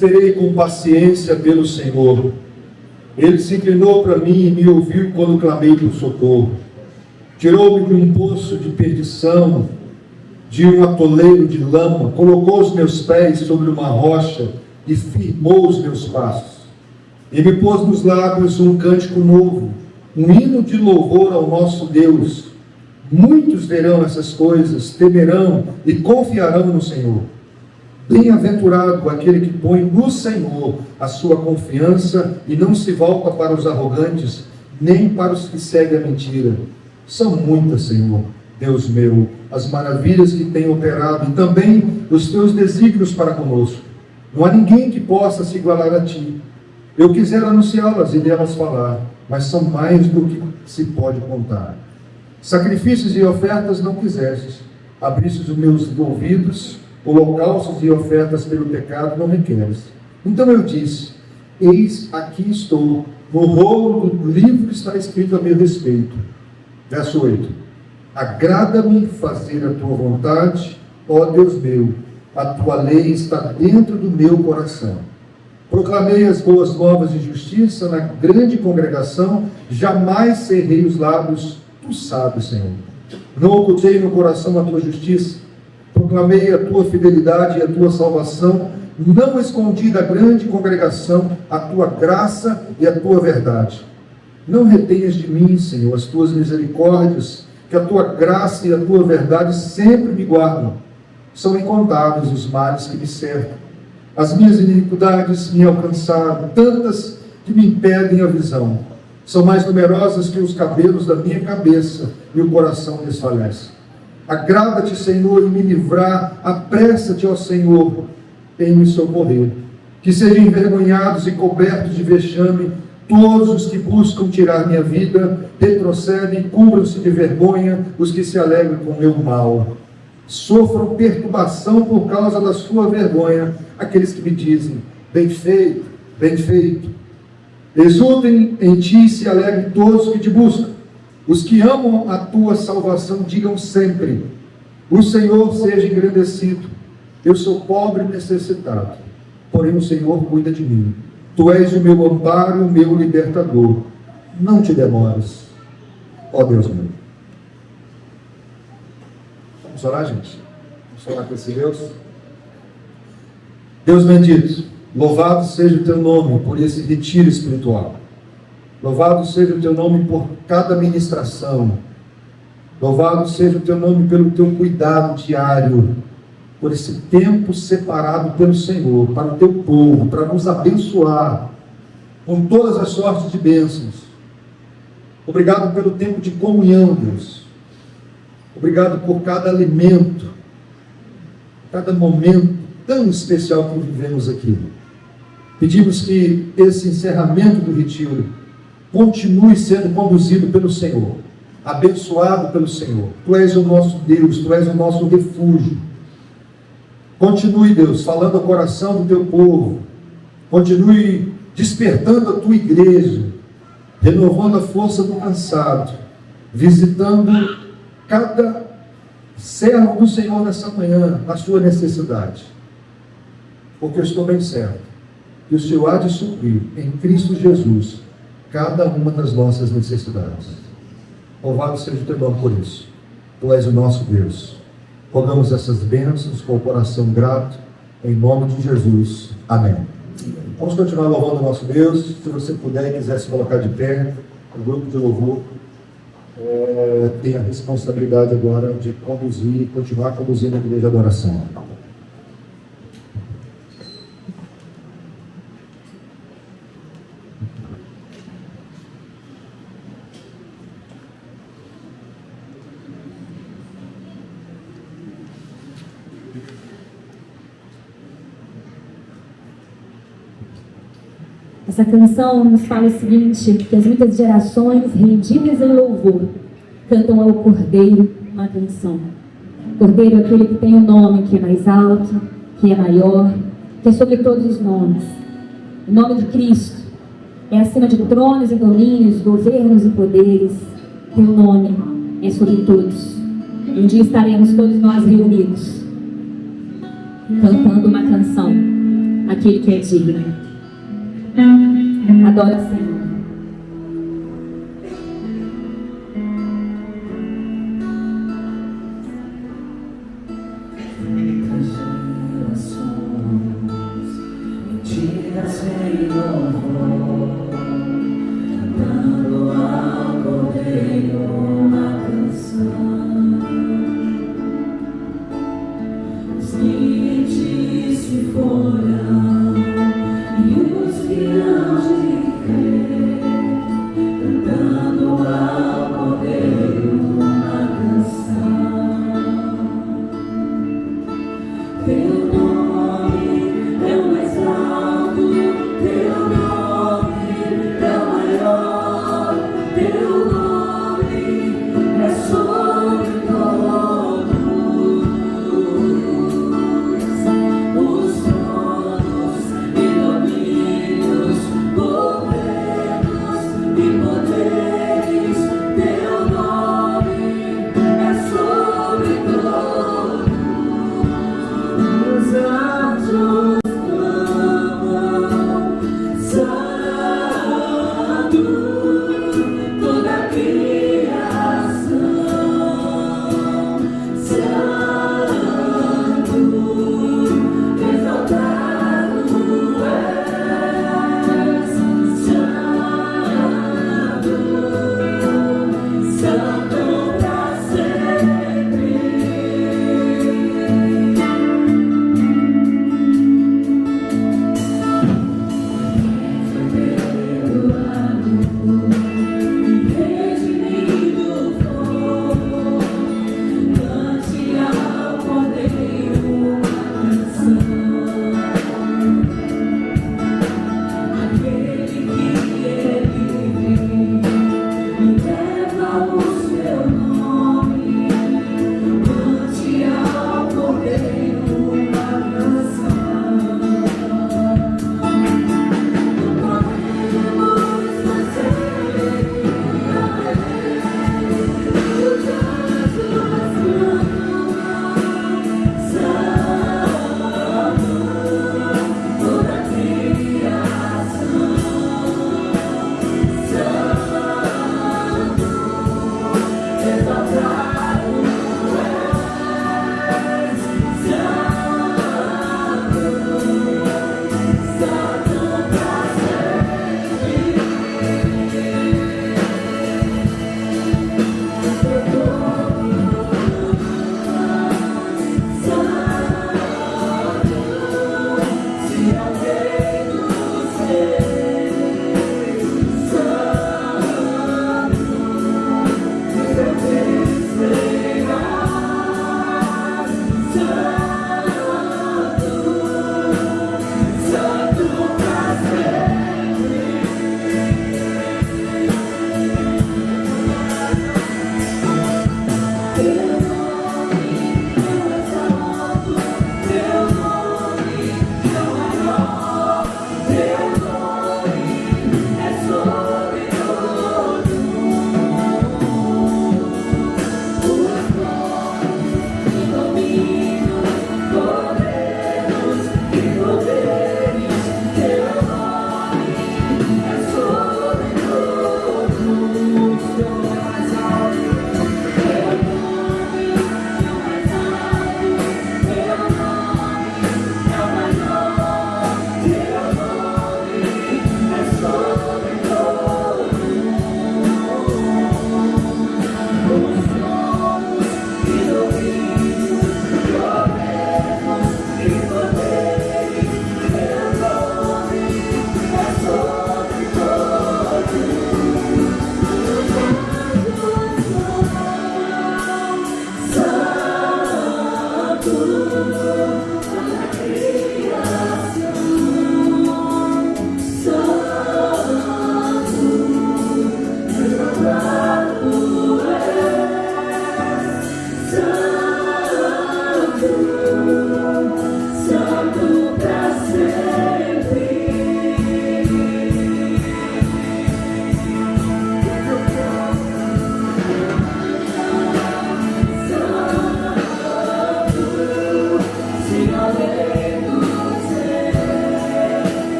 Esperei com paciência pelo Senhor. Ele se inclinou para mim e me ouviu quando clamei por socorro. Tirou-me de um poço de perdição, de um atoleiro de lama, colocou os meus pés sobre uma rocha e firmou os meus passos. E me pôs nos lábios um cântico novo, um hino de louvor ao nosso Deus. Muitos verão essas coisas, temerão e confiarão no Senhor. Bem-aventurado aquele que põe no Senhor a sua confiança e não se volta para os arrogantes, nem para os que seguem a mentira. São muitas, Senhor, Deus meu, as maravilhas que tem operado e também os teus desígnios para conosco. Não há ninguém que possa se igualar a ti. Eu quisera anunciá-las e delas falar, mas são mais do que se pode contar. Sacrifícios e ofertas não quisestes, abristes os meus ouvidos, holocaustos e ofertas pelo pecado não me queres. Então eu disse, eis aqui estou, no rolo do livro está escrito a meu respeito. Verso 8, agrada-me fazer a tua vontade, ó Deus meu, a tua lei está dentro do meu coração. Proclamei as boas novas de justiça na grande congregação, jamais cerrei os lábios, tu sabes, Senhor. Não ocultei no coração a tua justiça, proclamei a tua fidelidade e a tua salvação, não escondi da grande congregação a tua graça e a tua verdade. Não retenhas de mim, Senhor, as tuas misericórdias, que a tua graça e a tua verdade sempre me guardam. São incontáveis os males que me cercam. As minhas iniquidades me alcançaram, tantas que me impedem a visão. São mais numerosas que os cabelos da minha cabeça, e o coração desfalece. Agrada-te, Senhor, em me livrar, apressa-te, ó Senhor, em me socorrer. Que sejam envergonhados e cobertos de vexame todos os que buscam tirar minha vida, retrocedem e cubram-se de vergonha os que se alegram com o meu mal. Sofram perturbação por causa da sua vergonha aqueles que me dizem, bem feito, bem feito. Exultem em ti e se alegrem todos que te buscam. Os que amam a tua salvação digam sempre, o Senhor seja engrandecido. Eu sou pobre e necessitado, porém o Senhor cuida de mim. Tu és o meu amparo, o meu libertador. Não te demores, ó Deus meu. Vamos orar, gente? Vamos orar com esse Deus? Deus bendito, louvado seja o teu nome por esse retiro espiritual. Louvado seja o teu nome por cada ministração. Louvado seja o teu nome pelo teu cuidado diário, por esse tempo separado pelo Senhor, para o teu povo, para nos abençoar com todas as sortes de bênçãos. Obrigado pelo tempo de comunhão, Deus. Obrigado por cada alimento, cada momento tão especial que vivemos aqui. Pedimos que esse encerramento do retiro continue sendo conduzido pelo Senhor, abençoado pelo Senhor. Tu és o nosso Deus, Tu és o nosso refúgio. Continue, Deus, falando ao coração do Teu povo. Continue despertando a Tua igreja, renovando a força do cansado, visitando cada servo do Senhor nessa manhã, na sua necessidade. Porque eu estou bem certo que o Senhor há de suprir em Cristo Jesus cada uma das nossas necessidades. Louvado seja o teu nome por isso. Tu és o nosso Deus. Rogamos essas bênçãos com o coração grato, em nome de Jesus. Amém. Vamos continuar louvando o nosso Deus. Se você puder e quiser se colocar de pé, o grupo de louvor tem a responsabilidade agora de conduzir e continuar conduzindo a igreja de adoração. Essa canção nos fala o seguinte, que as muitas gerações rendidas em louvor cantam ao Cordeiro uma canção. Cordeiro é aquele que tem um nome que é mais alto, que é maior, que é sobre todos os nomes. O nome de Cristo é acima de tronos e domínios, governos e poderes. Teu nome é sobre todos. Um dia estaremos todos nós reunidos, cantando uma canção. aquele que é digno. Adora, Senhor.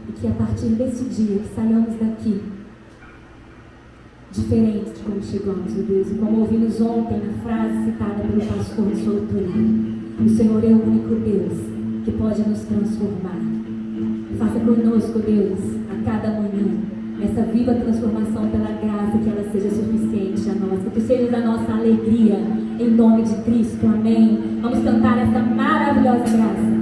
E que a partir desse dia que saiamos daqui diferente de como chegamos, meu Deus. E como ouvimos ontem na frase citada pelo pastor de sua autoria, o Senhor é o único Deus que pode nos transformar. Faça conosco, Deus, a cada manhã, essa viva transformação pela graça, que ela seja suficiente a nós, que tu sejas a nossa alegria, em nome de Cristo, amém. Vamos cantar essa maravilhosa graça.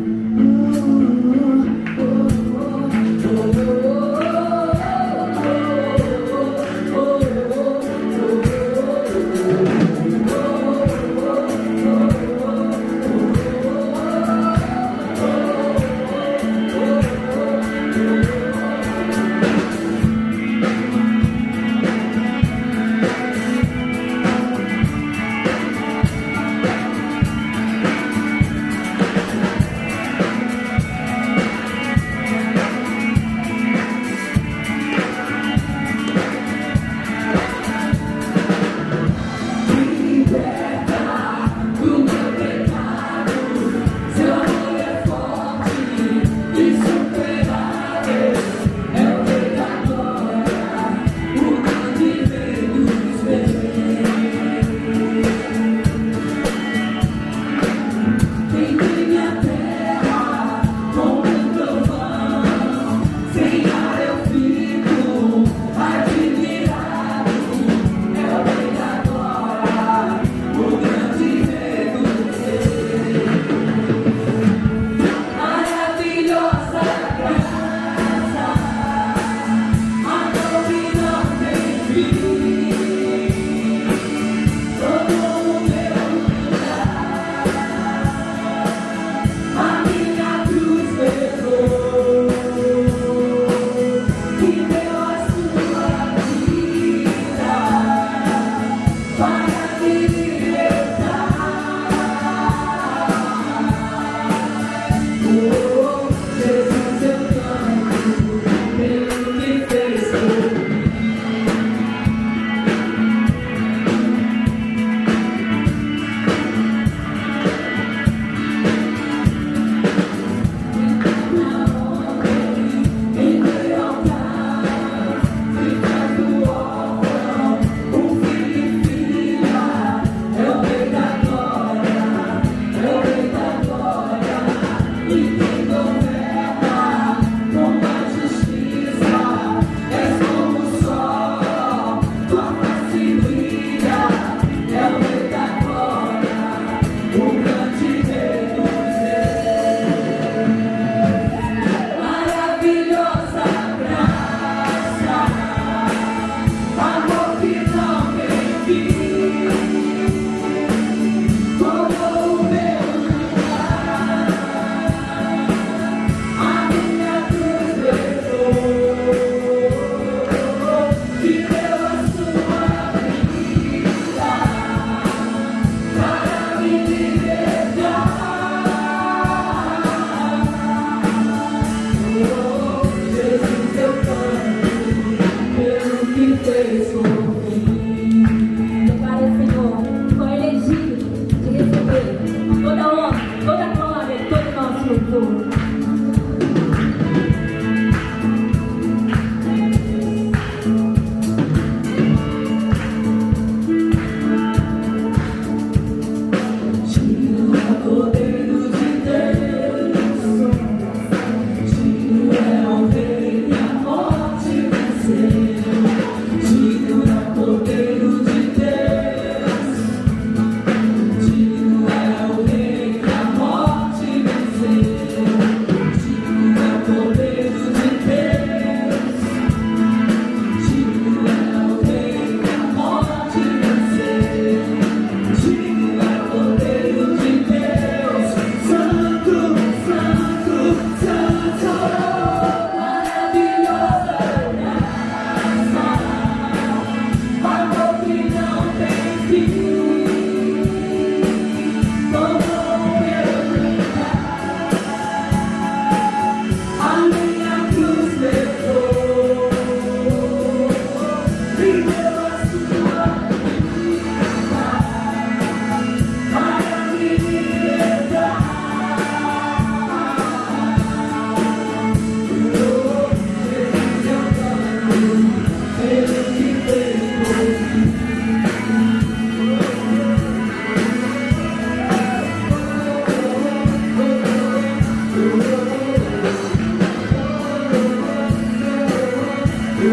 Amém?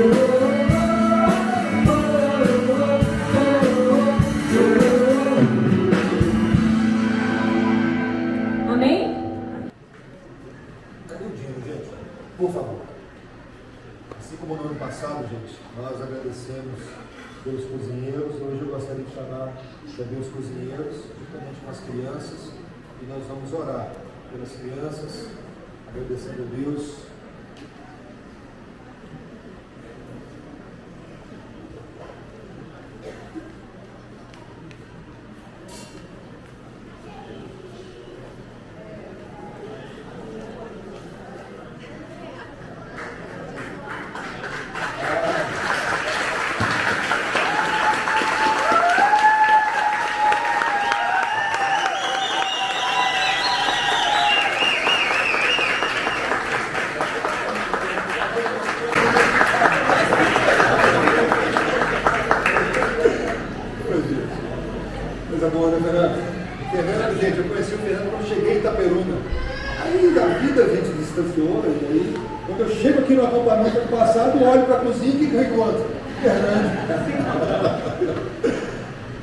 Cadê o dinheiro, gente? Por favor. Assim como no ano passado, gente, nós agradecemos pelos cozinheiros. Hoje eu gostaria de chamar também os cozinheiros, juntamente com as crianças, e nós vamos orar pelas crianças, agradecendo a Deus. Coisa boa, né, Fernando? Fernando, gente, eu conheci o Fernando quando cheguei em Itaperuna. Aí a vida a gente distanciou, e aí, quando eu chego aqui no acampamento ano passado, olho para a cozinha e que eu encontro? Fernando.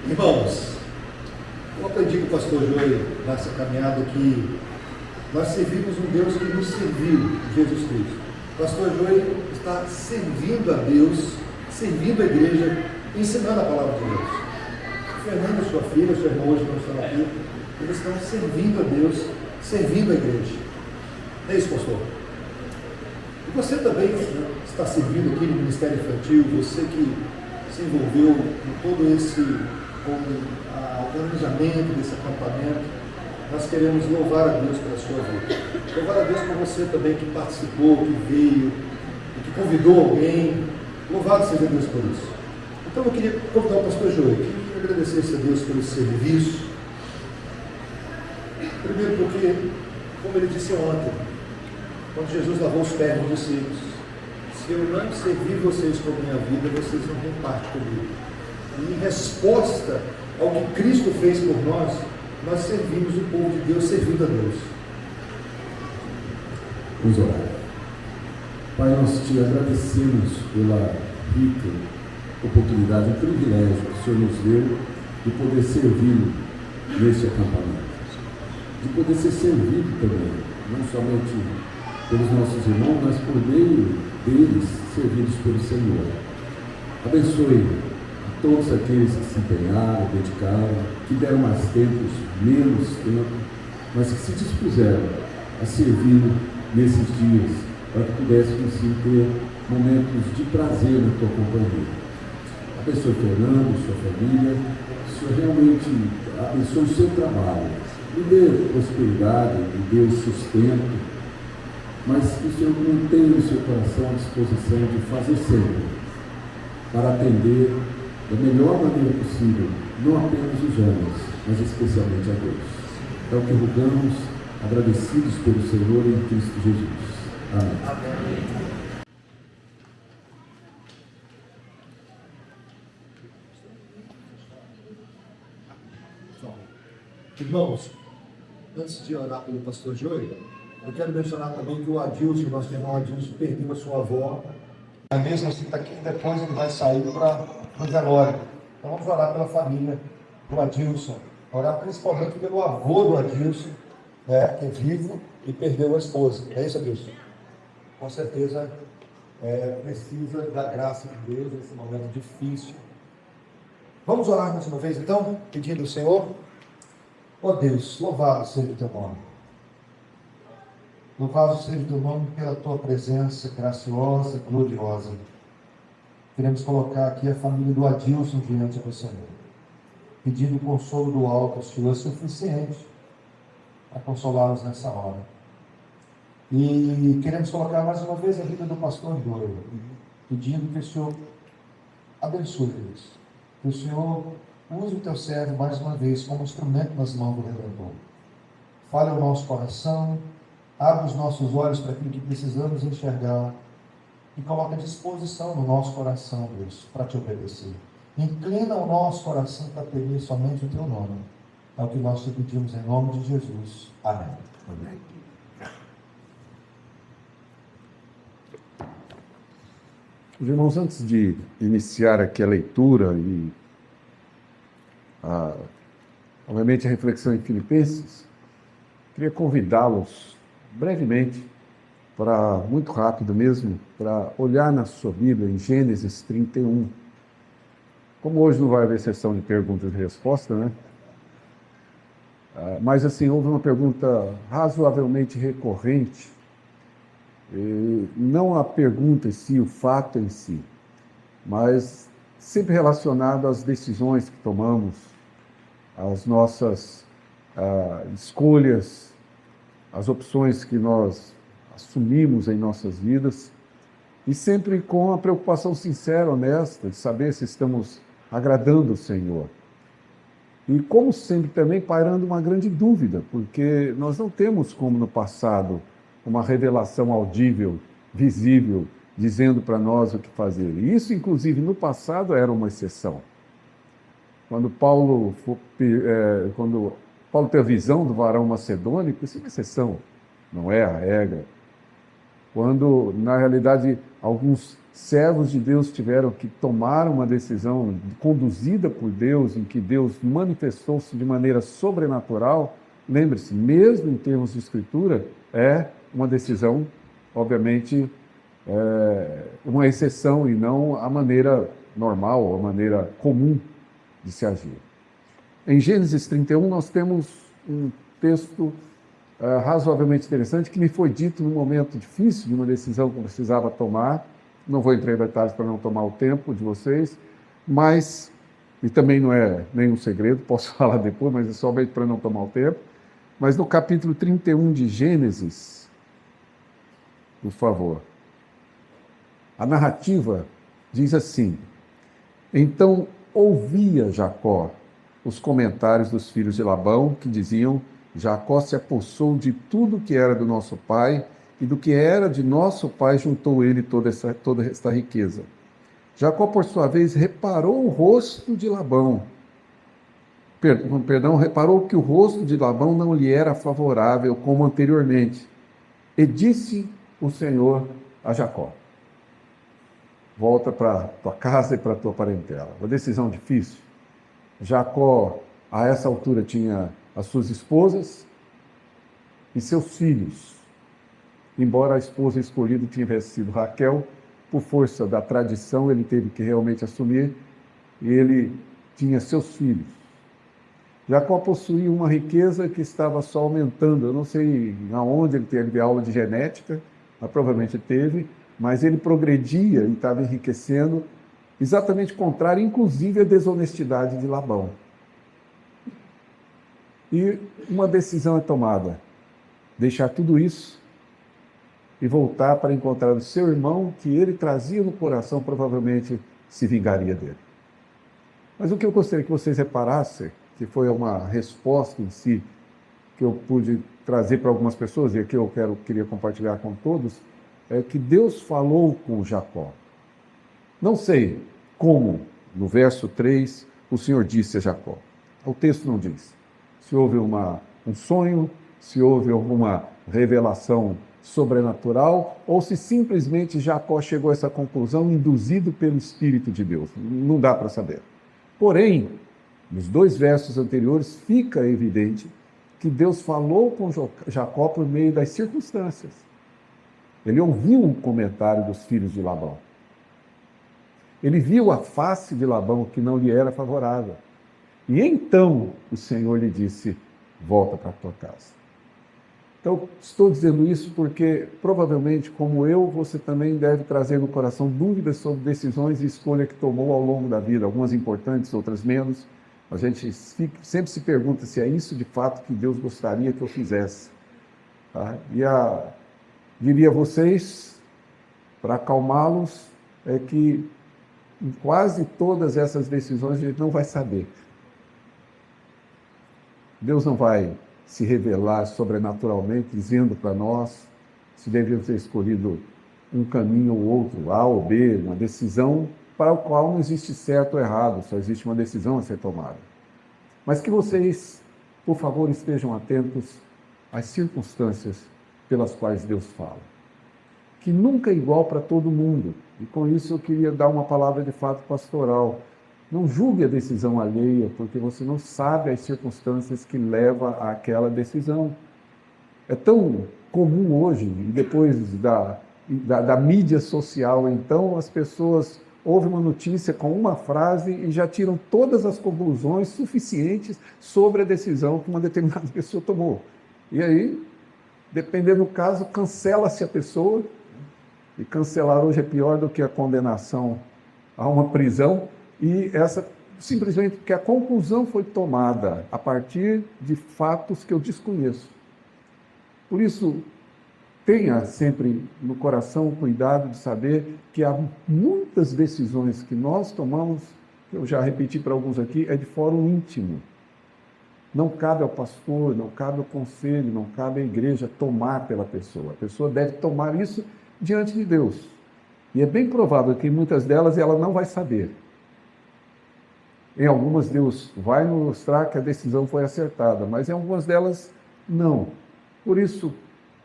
Irmãos, eu aprendi com o pastor Joey nessa caminhada que nós servimos um Deus que nos serviu, Jesus Cristo. O pastor Joey está servindo a Deus, servindo a igreja, ensinando a palavra de Deus. Fernando, sua filha, sua irmã hoje não estão aqui, eles estão servindo a Deus, servindo a igreja. É isso, pastor. E você também está servindo aqui no Ministério Infantil, você que se envolveu em todo esse planejamento desse acampamento, nós queremos louvar a Deus pela sua vida. Louvar a Deus por você também que participou, que veio, que convidou alguém. Louvado seja Deus por isso. Então eu queria convidar o pastor Joey, que agradecesse a Deus pelo serviço. Primeiro porque, como ele disse ontem, quando Jesus lavou os pés dos discípulos, se eu não servir vocês com a minha vida, vocês não têm parte comigo. E em resposta ao que Cristo fez por nós, nós servimos o povo de Deus servindo a Deus. Vamos orar. Pai, nós te agradecemos pela rica oportunidade, o privilégio que o Senhor nos deu de poder servir neste acampamento, de poder ser servido também, não somente pelos nossos irmãos, mas por meio deles, servidos pelo Senhor. Abençoe a todos aqueles que se empenharam, dedicaram, que deram mais tempo, menos tempo, mas que se dispuseram a servir nesses dias, para que pudéssemos sim ter momentos de prazer na tua companhia. Abençoe o Fernando, sua família, que o Senhor realmente abençoe o seu trabalho, lhe dê prosperidade, lhe dê sustento, mas que o Senhor mantenha no seu coração a disposição de fazer sempre, para atender da melhor maneira possível, não apenas os homens, mas especialmente a Deus. É o que rogamos, agradecidos pelo Senhor em Cristo Jesus. Amém. Amém. Irmãos, antes de orar pelo pastor Joey, eu quero mencionar também que o Adilson, nosso irmão Adilson, perdeu a sua avó. É mesmo assim, está aqui, depois ele vai sair para o velório. Então vamos orar pela família do Adilson, orar principalmente pelo avô do Adilson, né, que é vivo e perdeu a esposa. É isso, Adilson? Com certeza precisa da graça de Deus nesse momento difícil. Vamos orar mais uma vez então, pedindo ao Senhor. Ó Deus, louvado seja o teu nome. Louvado seja o teu nome pela tua presença graciosa, gloriosa. Queremos colocar aqui a família do Adilson diante do Senhor, pedindo o consolo do alto. O Senhor é suficiente para consolá-los nessa hora. E queremos colocar mais uma vez a vida do pastor Doyle, pedindo que o Senhor abençoe eles. Que o Senhor use o teu servo mais uma vez como instrumento nas mãos do Redentor. Fale ao nosso coração, abre os nossos olhos para aquilo que precisamos enxergar e coloque à disposição no nosso coração, Deus, para te obedecer. Inclina o nosso coração para temer somente o teu nome. É o que nós te pedimos em nome de Jesus. Amém. Os irmãos, antes de iniciar aqui a leitura e, obviamente, a reflexão em Filipenses, queria convidá-los brevemente, muito rápido mesmo, para olhar na sua Bíblia em Gênesis 31. Como hoje não vai haver sessão de perguntas e respostas, né? Mas, assim, houve uma pergunta razoavelmente recorrente, não a pergunta em si, o fato em si, mas sempre relacionado às decisões que tomamos, às nossas escolhas, às opções que nós assumimos em nossas vidas, e sempre com a preocupação sincera, honesta, de saber se estamos agradando o Senhor. E, como sempre, também pairando uma grande dúvida, porque nós não temos, como no passado, uma revelação audível, visível, dizendo para nós o que fazer. E isso, inclusive, no passado era uma exceção. Quando Paulo teve a visão do varão macedônico, isso é uma exceção, não é a regra. Quando, na realidade, alguns servos de Deus tiveram que tomar uma decisão conduzida por Deus, em que Deus manifestou-se de maneira sobrenatural, lembre-se, mesmo em termos de escritura, é uma decisão, obviamente, uma exceção e não a maneira normal, a maneira comum de se agir. Em Gênesis 31, nós temos um texto razoavelmente interessante que me foi dito num momento difícil, de uma decisão que eu precisava tomar. Não vou entrar em detalhes para não tomar o tempo de vocês, mas, e também não é nenhum segredo, posso falar depois, mas é somente para não tomar o tempo. Mas no capítulo 31 de Gênesis, por favor, a narrativa diz assim: então ouvia Jacó os comentários dos filhos de Labão, que diziam: Jacó se apossou de tudo que era do nosso pai, e do que era de nosso pai juntou ele toda esta riqueza. Jacó, por sua vez, reparou o rosto de Labão. Reparou que o rosto de Labão não lhe era favorável como anteriormente. E disse o Senhor a Jacó: volta para tua casa e para tua parentela. Uma decisão difícil. Jacó, a essa altura, tinha as suas esposas e seus filhos. Embora a esposa escolhida tivesse sido Raquel, por força da tradição, ele teve que realmente assumir, e ele tinha seus filhos. Jacó possuía uma riqueza que estava só aumentando. Eu não sei aonde ele teve aula de genética, mas provavelmente teve, mas ele progredia e estava enriquecendo, exatamente contrário, inclusive, à desonestidade de Labão. E uma decisão é tomada: deixar tudo isso e voltar para encontrar o seu irmão, que ele trazia no coração, provavelmente se vingaria dele. Mas o que eu gostaria que vocês reparassem, que foi uma resposta em si, que eu pude trazer para algumas pessoas, e aqui eu queria compartilhar com todos, é que Deus falou com Jacó. Não sei como, no verso 3, o Senhor disse a Jacó. O texto não diz se houve um sonho, se houve alguma revelação sobrenatural, ou se simplesmente Jacó chegou a essa conclusão induzido pelo Espírito de Deus. Não dá para saber. Porém, nos 2 versos anteriores fica evidente que Deus falou com Jacó por meio das circunstâncias. Ele ouviu um comentário dos filhos de Labão. Ele viu a face de Labão que não lhe era favorável. E então o Senhor lhe disse: volta para a tua casa. Então, estou dizendo isso porque, provavelmente, como eu, você também deve trazer no coração dúvidas sobre decisões e escolhas que tomou ao longo da vida, algumas importantes, outras menos. A gente sempre se pergunta se é isso de fato que Deus gostaria que eu fizesse. Tá? E diria a vocês, para acalmá-los, é que em quase todas essas decisões a gente não vai saber. Deus não vai se revelar sobrenaturalmente, dizendo para nós se deveríamos ter escolhido um caminho ou outro, A ou B, uma decisão para o qual não existe certo ou errado, só existe uma decisão a ser tomada. Mas que vocês, por favor, estejam atentos às circunstâncias pelas quais Deus fala. que nunca é igual para todo mundo. E com isso eu queria dar uma palavra de fato pastoral. Não julgue a decisão alheia, porque você não sabe as circunstâncias que levam àquela decisão. É tão comum hoje, e depois da mídia social, então, as pessoas ouvem uma notícia com uma frase e já tiram todas as conclusões suficientes sobre a decisão que uma determinada pessoa tomou. E aí, dependendo do caso, cancela-se a pessoa, e cancelar hoje é pior do que a condenação a uma prisão, e essa simplesmente porque a conclusão foi tomada a partir de fatos que eu desconheço. Por isso, tenha sempre no coração o cuidado de saber que há muitas decisões que nós tomamos, que eu já repeti para alguns aqui, é de fórum íntimo. Não cabe ao pastor, não cabe ao conselho, não cabe à igreja tomar pela pessoa. A pessoa deve tomar isso diante de Deus. E é bem provável que em muitas delas ela não vai saber. Em algumas Deus vai mostrar que a decisão foi acertada, mas em algumas delas não. Por isso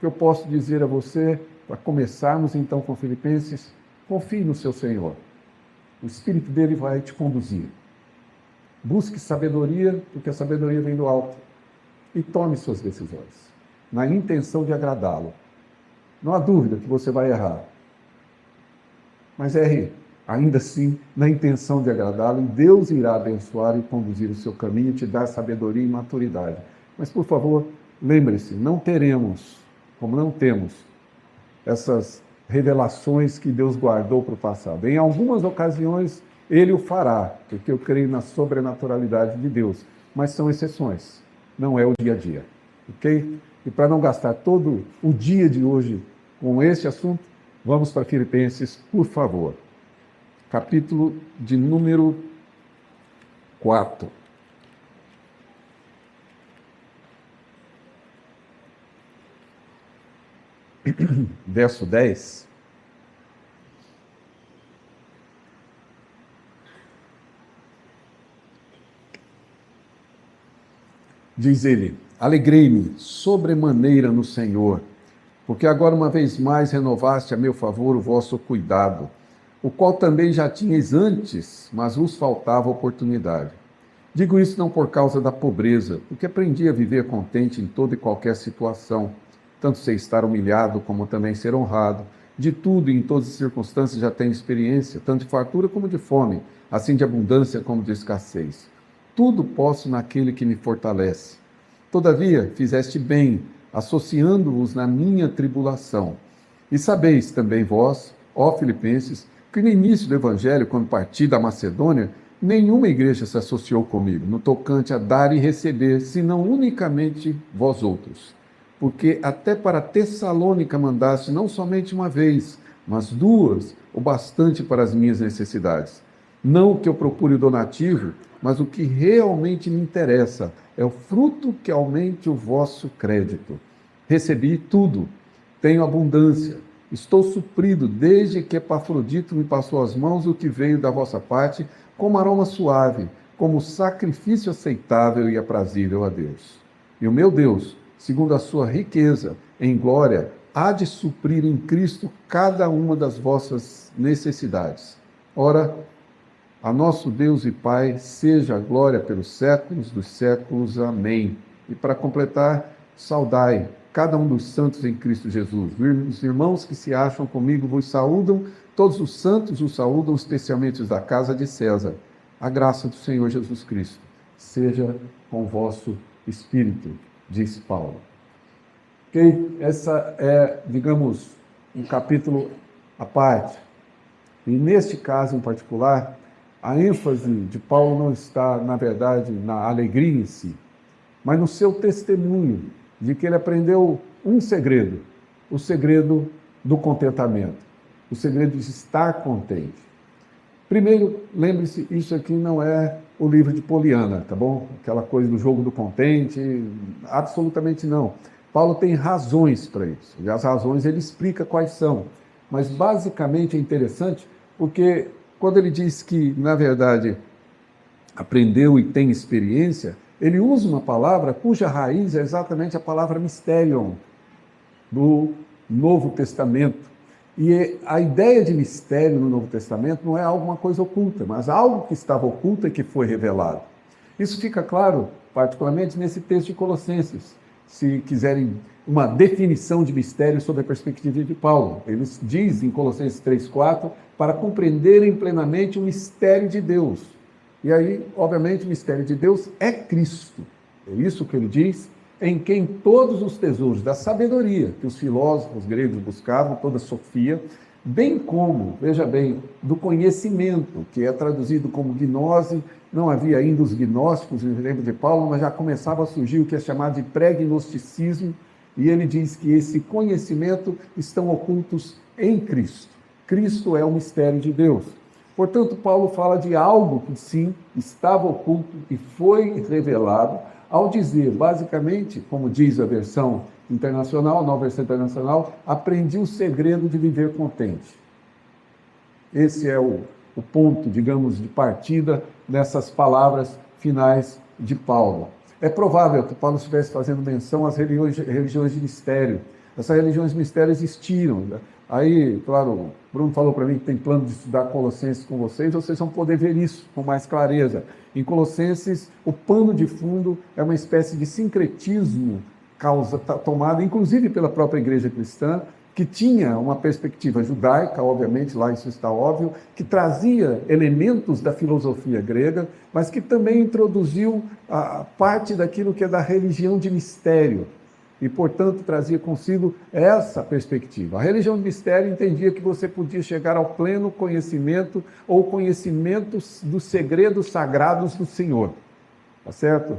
que eu posso dizer a você, para começarmos então com Filipenses, confie no seu Senhor. O Espírito dele vai te conduzir. Busque sabedoria, porque a sabedoria vem do alto. E tome suas decisões, na intenção de agradá-lo. Não há dúvida que você vai errar. Mas erre, ainda assim, na intenção de agradá-lo, e Deus irá abençoar e conduzir o seu caminho, te dar sabedoria e maturidade. Mas, por favor, lembre-se, não teremos, como não temos, essas revelações que Deus guardou para o passado. Em algumas ocasiões, Ele o fará, porque eu creio na sobrenaturalidade de Deus. Mas são exceções, não é o dia a dia. Ok? E para não gastar todo o dia de hoje com esse assunto, vamos para Filipenses, por favor. Capítulo de número 4. Verso 10. Diz ele: alegrei-me sobremaneira no Senhor, porque agora uma vez mais renovaste a meu favor o vosso cuidado, o qual também já tinhais antes, mas vos faltava oportunidade. Digo isso não por causa da pobreza, porque aprendi a viver contente em toda e qualquer situação, tanto sei estar humilhado como também ser honrado. De tudo e em todas as circunstâncias já tenho experiência, tanto de fartura como de fome, assim de abundância como de escassez. Tudo posso naquele que me fortalece. Todavia, fizeste bem, associando-vos na minha tribulação. E sabeis também vós, ó Filipenses, que no início do Evangelho, quando parti da Macedônia, nenhuma igreja se associou comigo, no tocante a dar e receber, senão unicamente vós outros. Porque até para Tessalônica mandaste não somente uma vez, mas duas, o bastante para as minhas necessidades. Não que eu procure o donativo, mas o que realmente me interessa é o fruto que aumente o vosso crédito. Recebi tudo, tenho abundância, estou suprido desde que Epafrodito me passou às mãos o que veio da vossa parte, como aroma suave, como sacrifício aceitável e aprazível a Deus. E o meu Deus, segundo a sua riqueza em glória, há de suprir em Cristo cada uma das vossas necessidades. Ora, a nosso Deus e Pai seja a glória pelos séculos dos séculos. Amém. E para completar, saudai cada um dos santos em Cristo Jesus. Os irmãos que se acham comigo vos saúdam, todos os santos os saúdam, especialmente os da casa de César. A graça do Senhor Jesus Cristo seja com o vosso espírito, diz Paulo. Ok? Essa é, digamos, um capítulo à parte. E neste caso em particular, a ênfase de Paulo não está, na verdade, na alegria em si, mas no seu testemunho de que ele aprendeu um segredo, o segredo do contentamento, o segredo de estar contente. Primeiro, lembre-se, isso aqui não é o livro de Poliana, tá bom? Aquela coisa do jogo do contente, absolutamente não. Paulo tem razões para isso, e as razões ele explica quais são, mas basicamente é interessante porque quando ele diz que, na verdade, aprendeu e tem experiência, ele usa uma palavra cuja raiz é exatamente a palavra mysterion, do Novo Testamento. E a ideia de mistério no Novo Testamento não é alguma coisa oculta, mas algo que estava oculto e que foi revelado. Isso fica claro, particularmente, nesse texto de Colossenses. Se quiserem uma definição de mistério sob a perspectiva de Paulo, ele diz em Colossenses 3,4, para compreenderem plenamente o mistério de Deus. E aí, obviamente, o mistério de Deus é Cristo. É isso que ele diz, em quem todos os tesouros da sabedoria que os filósofos gregos buscavam, toda a sofia, bem como, veja bem, do conhecimento, que é traduzido como gnose. Não havia ainda os gnósticos no tempo de Paulo, mas já começava a surgir o que é chamado de pré-gnosticismo, e ele diz que esse conhecimento estão ocultos em Cristo. Cristo é o mistério de Deus. Portanto, Paulo fala de algo que sim, estava oculto e foi revelado, ao dizer, basicamente, como diz a versão internacional, a nova versão internacional, aprendi o segredo de viver contente. Esse é o ponto, digamos, de partida dessas palavras finais de Paulo. É provável que Paulo estivesse fazendo menção às religiões de mistério. Essas religiões de mistério existiram. Aí, claro, o Bruno falou para mim que tem plano de estudar Colossenses com vocês vão poder ver isso com mais clareza. Em Colossenses, o pano de fundo é uma espécie de sincretismo tomado, inclusive pela própria igreja cristã, que tinha uma perspectiva judaica, obviamente, lá isso está óbvio, que trazia elementos da filosofia grega, mas que também introduziu a parte daquilo que é da religião de mistério, e, portanto, trazia consigo essa perspectiva. A religião de mistério entendia que você podia chegar ao pleno conhecimento ou conhecimento dos segredos sagrados do Senhor, tá certo?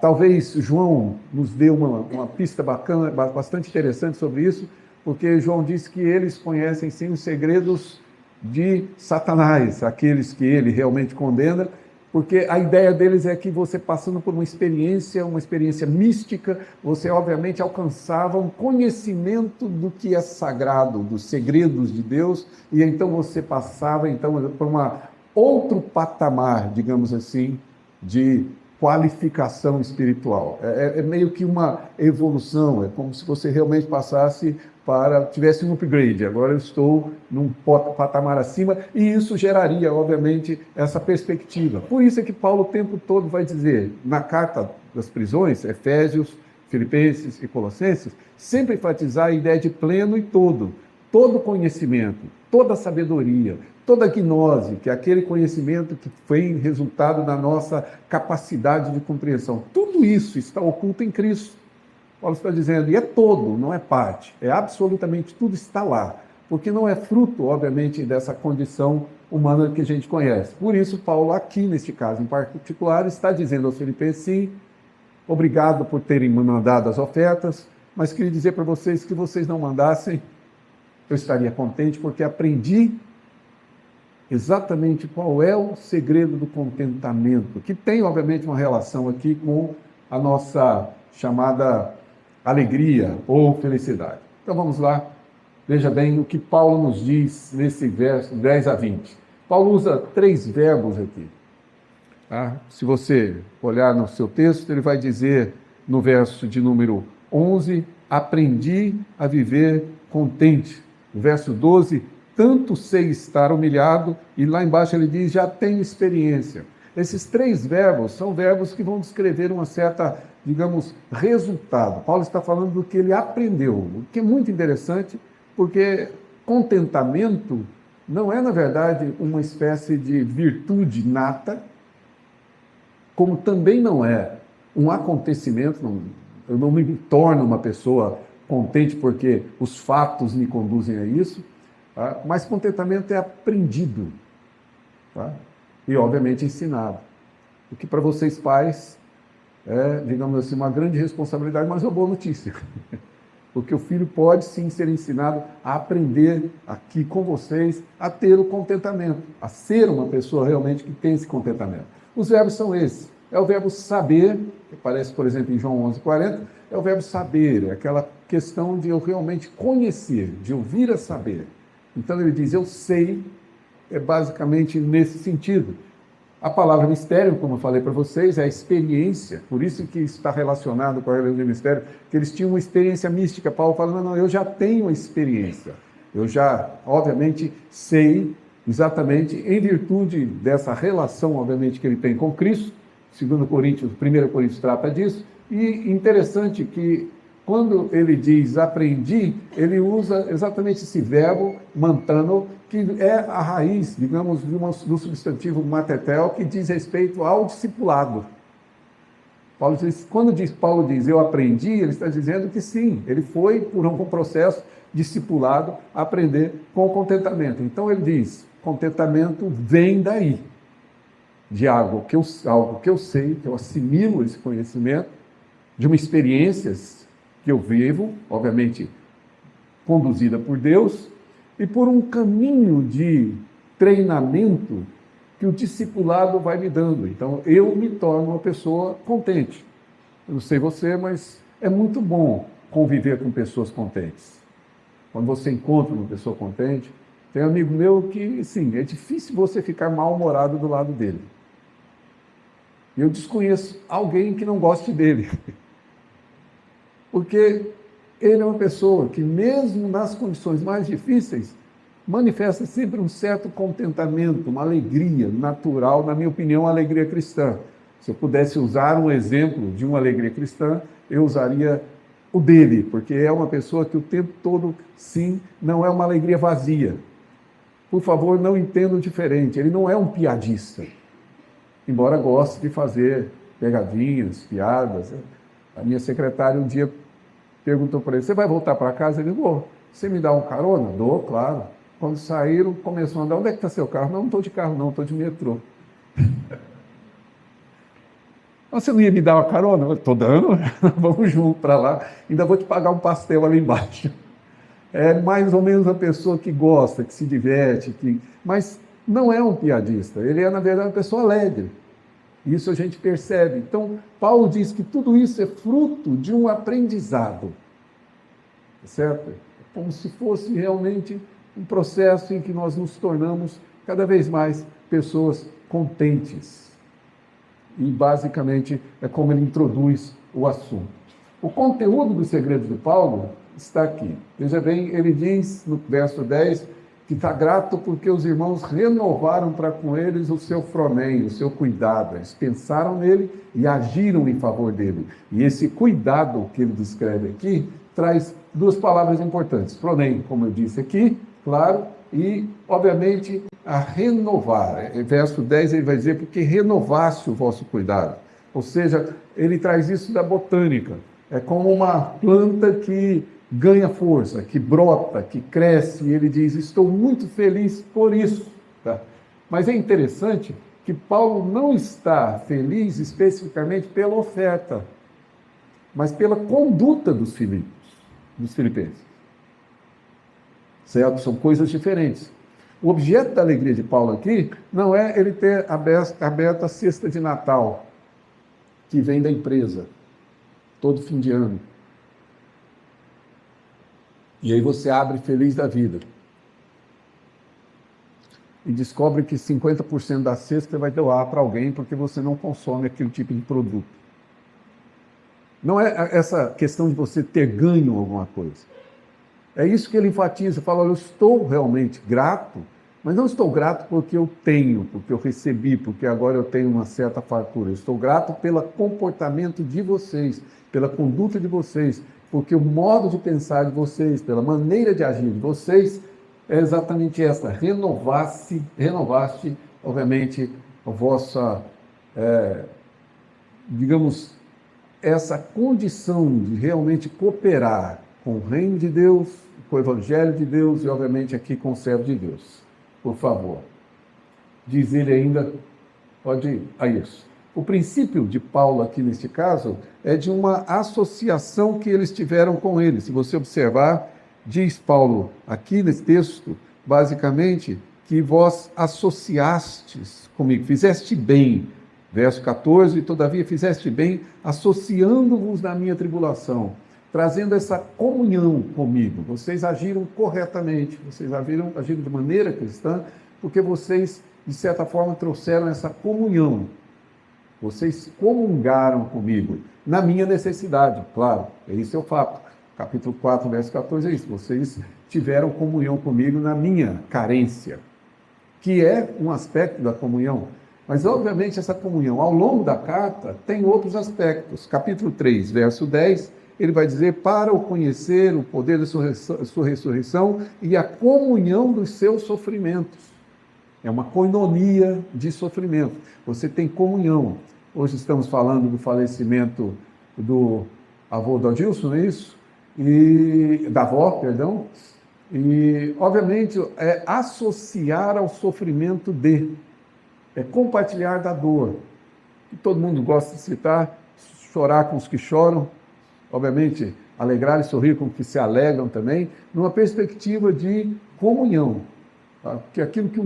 Talvez João nos dê uma pista bacana, bastante interessante sobre isso, porque João disse que eles conhecem sim os segredos de Satanás, aqueles que ele realmente condena, porque a ideia deles é que você, passando por uma experiência mística, você obviamente alcançava um conhecimento do que é sagrado, dos segredos de Deus, e então você passava por outro patamar, digamos assim, de qualificação espiritual. É meio que uma evolução, é como se você realmente tivesse um upgrade. Agora eu estou num patamar acima, e isso geraria, obviamente, essa perspectiva. Por isso é que Paulo o tempo todo vai dizer, na carta das prisões, Efésios, Filipenses e Colossenses, sempre enfatizar a ideia de pleno e todo conhecimento, toda sabedoria, toda gnose, que é aquele conhecimento que foi resultado da nossa capacidade de compreensão. Tudo isso está oculto em Cristo. Paulo está dizendo, e é todo, não é parte, é absolutamente tudo está lá, porque não é fruto, obviamente, dessa condição humana que a gente conhece. Por isso, Paulo, aqui neste caso em particular, está dizendo aos Filipenses, sim, obrigado por terem mandado as ofertas, mas queria dizer para vocês que vocês não mandassem, eu estaria contente, porque aprendi exatamente qual é o segredo do contentamento, que tem, obviamente, uma relação aqui com a nossa chamada alegria ou felicidade. Então vamos lá, veja bem o que Paulo nos diz nesse verso 10 a 20. Paulo usa 3 verbos aqui. Tá? Se você olhar no seu texto, ele vai dizer no verso de número 11, aprendi a viver contente. No verso 12, tanto sei estar humilhado, e lá embaixo ele diz, já tenho experiência. Esses 3 verbos são verbos que vão descrever uma certa, digamos, resultado. Paulo está falando do que ele aprendeu, o que é muito interessante, porque contentamento não é, na verdade, uma espécie de virtude nata, como também não é um acontecimento, eu não me torno uma pessoa contente porque os fatos me conduzem a isso, tá? Mas contentamento é aprendido, tá? E, obviamente, ensinado. O que para vocês pais é, digamos assim, uma grande responsabilidade, mas é uma boa notícia. Porque o filho pode sim ser ensinado a aprender aqui com vocês a ter o contentamento, a ser uma pessoa realmente que tem esse contentamento. Os verbos são esses. É o verbo saber, que aparece, por exemplo, em João 11:40, é o verbo saber, é aquela questão de eu realmente conhecer, de ouvir a saber. Então ele diz, eu sei, é basicamente nesse sentido. A palavra mistério, como eu falei para vocês, é a experiência, por isso que está relacionado com a religião do mistério, que eles tinham uma experiência mística. Paulo fala, não, eu já tenho a experiência. Eu já, obviamente, sei exatamente em virtude dessa relação, obviamente, que ele tem com Cristo. 2 Coríntios, 1 Coríntios trata disso. E interessante que quando ele diz aprendi, ele usa exatamente esse verbo mantano, que é a raiz, digamos, do substantivo matetel, que diz respeito ao discipulado. Quando Paulo diz eu aprendi, ele está dizendo que sim, ele foi por um processo discipulado a aprender com contentamento. Então ele diz, contentamento vem daí, de algo que eu sei, que eu assimilo esse conhecimento, de uma experiência que eu vivo, obviamente conduzida por Deus, e por um caminho de treinamento que o discipulado vai me dando. Então, eu me torno uma pessoa contente. Eu não sei você, mas é muito bom conviver com pessoas contentes. Quando você encontra uma pessoa contente, tem um amigo meu que, sim, é difícil você ficar mal-humorado do lado dele. Eu desconheço alguém que não goste dele. Porque ele é uma pessoa que, mesmo nas condições mais difíceis, manifesta sempre um certo contentamento, uma alegria natural, na minha opinião, uma alegria cristã. Se eu pudesse usar um exemplo de uma alegria cristã, eu usaria o dele, porque é uma pessoa que o tempo todo, sim, não é uma alegria vazia. Por favor, não entendam diferente, ele não é um piadista, embora goste de fazer pegadinhas, piadas. A minha secretária um dia perguntou para ele, você vai voltar para casa? Ele falou, você me dá um carona? Dou, claro. Quando saíram, começou a andar, onde é que está seu carro? Não estou de carro não, estou de metrô. Você não ia me dar uma carona? Estou dando, vamos junto para lá, ainda vou te pagar um pastel ali embaixo. É mais ou menos a pessoa que gosta, que se diverte, mas não é um piadista, ele é, na verdade, uma pessoa alegre. Isso a gente percebe. Então, Paulo diz que tudo isso é fruto de um aprendizado, certo? Como se fosse realmente um processo em que nós nos tornamos cada vez mais pessoas contentes. E, basicamente, é como ele introduz o assunto. O conteúdo dos segredos de Paulo está aqui. Veja bem, ele diz no verso 10 que está grato porque os irmãos renovaram para com eles o seu fronem, o seu cuidado. Eles pensaram nele e agiram em favor dele. E esse cuidado que ele descreve aqui traz duas palavras importantes. Fronem, como eu disse aqui, claro, e, obviamente, a renovar. Em verso 10 ele vai dizer, porque renovasse o vosso cuidado. Ou seja, ele traz isso da botânica. É como uma planta que ganha força, que brota, que cresce, e ele diz, estou muito feliz por isso. Tá? Mas é interessante que Paulo não está feliz especificamente pela oferta, mas pela conduta dos filipenses. Certo? São coisas diferentes. O objeto da alegria de Paulo aqui não é ele ter aberto a cesta de Natal, que vem da empresa, todo fim de ano. E aí você abre feliz da vida. E descobre que 50% da cesta você vai doar para alguém porque você não consome aquele tipo de produto. Não é essa questão de você ter ganho alguma coisa. É isso que ele enfatiza, fala, eu estou realmente grato, mas não estou grato porque eu tenho, porque eu recebi, porque agora eu tenho uma certa fartura. Eu estou grato pelo comportamento de vocês, pela conduta de vocês, porque o modo de pensar de vocês, pela maneira de agir de vocês, é exatamente essa, renovaste, obviamente, a vossa, digamos, essa condição de realmente cooperar com o reino de Deus, com o evangelho de Deus e, obviamente, aqui com o servo de Deus. Por favor. Diz ele ainda, pode ir a isso. O princípio de Paulo aqui neste caso é de uma associação que eles tiveram com ele. Se você observar, diz Paulo aqui nesse texto, basicamente, que vós associastes comigo, fizeste bem. Verso 14, todavia fizeste bem, associando-vos na minha tribulação, trazendo essa comunhão comigo. Vocês agiram corretamente, vocês agiram de maneira cristã, porque vocês, de certa forma, trouxeram essa comunhão. Vocês comungaram comigo, na minha necessidade, claro, esse é o fato. Capítulo 4, verso 14 é isso. Vocês tiveram comunhão comigo na minha carência, que é um aspecto da comunhão. Mas, obviamente, essa comunhão, ao longo da carta, tem outros aspectos. Capítulo 3, verso 10, ele vai dizer: para o conhecer o poder da sua ressurreição e a comunhão dos seus sofrimentos. É uma koinonia de sofrimento. Você tem comunhão. Hoje estamos falando do falecimento do avô do Adilson, não é isso? E da avó, perdão. E, obviamente, é associar ao sofrimento é compartilhar da dor. Que todo mundo gosta de citar, chorar com os que choram, obviamente, alegrar e sorrir com os que se alegram também, numa perspectiva de comunhão. Tá? Que aquilo que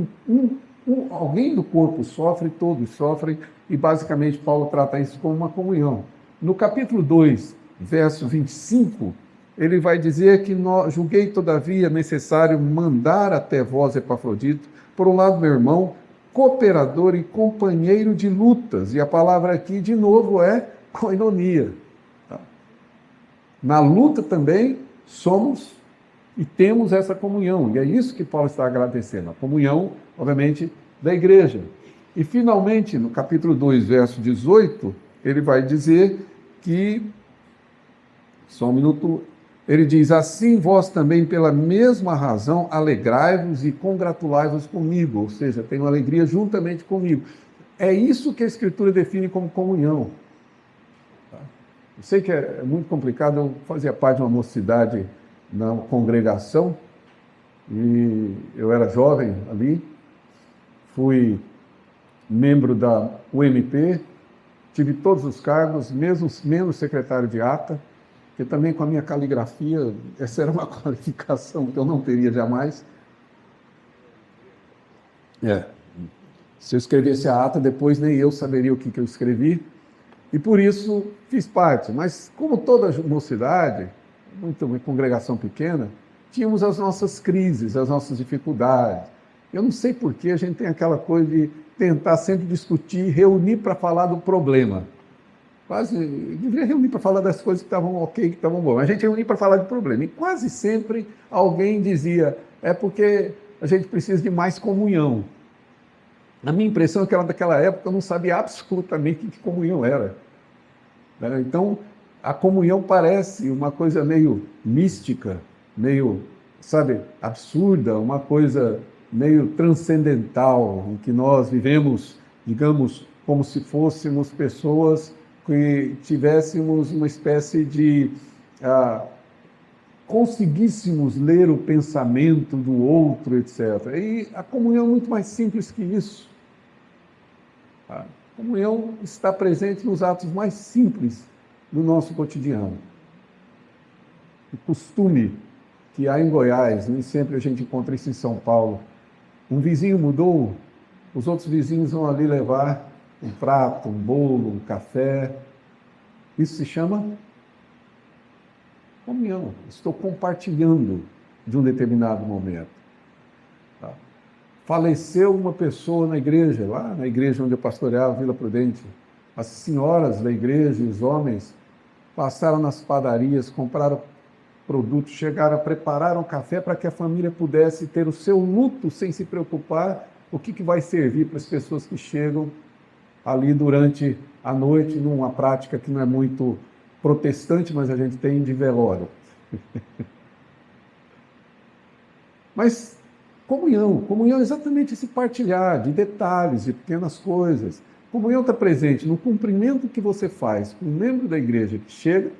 alguém do corpo sofre, todos sofrem, e basicamente Paulo trata isso como uma comunhão. No capítulo 2, verso 25, ele vai dizer que julguei todavia necessário mandar até vós, Epafrodito, por um lado meu irmão, cooperador e companheiro de lutas, e a palavra aqui de novo é koinonia. Tá? Na luta também somos e temos essa comunhão, e é isso que Paulo está agradecendo, a comunhão, obviamente, da igreja. E finalmente, no capítulo 2, verso 18, ele vai dizer que, só um minuto, ele diz: assim vós também, pela mesma razão, alegrai-vos e congratulai-vos comigo, ou seja, tenham alegria juntamente comigo. É isso que a Escritura define como comunhão. Eu sei que é muito complicado, eu fazia parte de uma mocidade na congregação, e eu era jovem ali, fui membro da UMP, tive todos os cargos, mesmo menos secretário de ata, que também com a minha caligrafia, essa era uma qualificação que eu não teria jamais. Se eu escrevesse a ata, depois nem eu saberia o que eu escrevi, e por isso fiz parte. Mas como toda mocidade, uma congregação pequena, tínhamos as nossas crises, as nossas dificuldades. Eu não sei por que a gente tem aquela coisa de tentar sempre discutir, reunir para falar do problema. Quase deveria reunir para falar das coisas que estavam ok, que estavam boas. Mas a gente reunia para falar de problema. E quase sempre alguém dizia: é porque a gente precisa de mais comunhão. A minha impressão é que daquela época eu não sabia absolutamente o que comunhão era. Então, a comunhão parece uma coisa meio mística, meio, absurda, uma coisa meio transcendental, em que nós vivemos, digamos, como se fôssemos pessoas que tivéssemos uma espécie de... conseguíssemos ler o pensamento do outro, etc. E a comunhão é muito mais simples que isso. A comunhão está presente nos atos mais simples do nosso cotidiano. O costume que há em Goiás, nem sempre a gente encontra isso em São Paulo. Um vizinho mudou, os outros vizinhos vão ali levar um prato, um bolo, um café. Isso se chama comunhão. Estou compartilhando de um determinado momento. Tá? Faleceu uma pessoa na igreja, lá na igreja onde eu pastoreava, Vila Prudente. As senhoras da igreja e os homens passaram nas padarias, compraram produtos, chegaram, prepararam café para que a família pudesse ter o seu luto sem se preocupar o que vai servir para as pessoas que chegam ali durante a noite, numa prática que não é muito protestante, mas a gente tem de velório. Mas comunhão é exatamente esse partilhar de detalhes, de pequenas coisas. Comunhão está presente no cumprimento que você faz com um membro da igreja que chega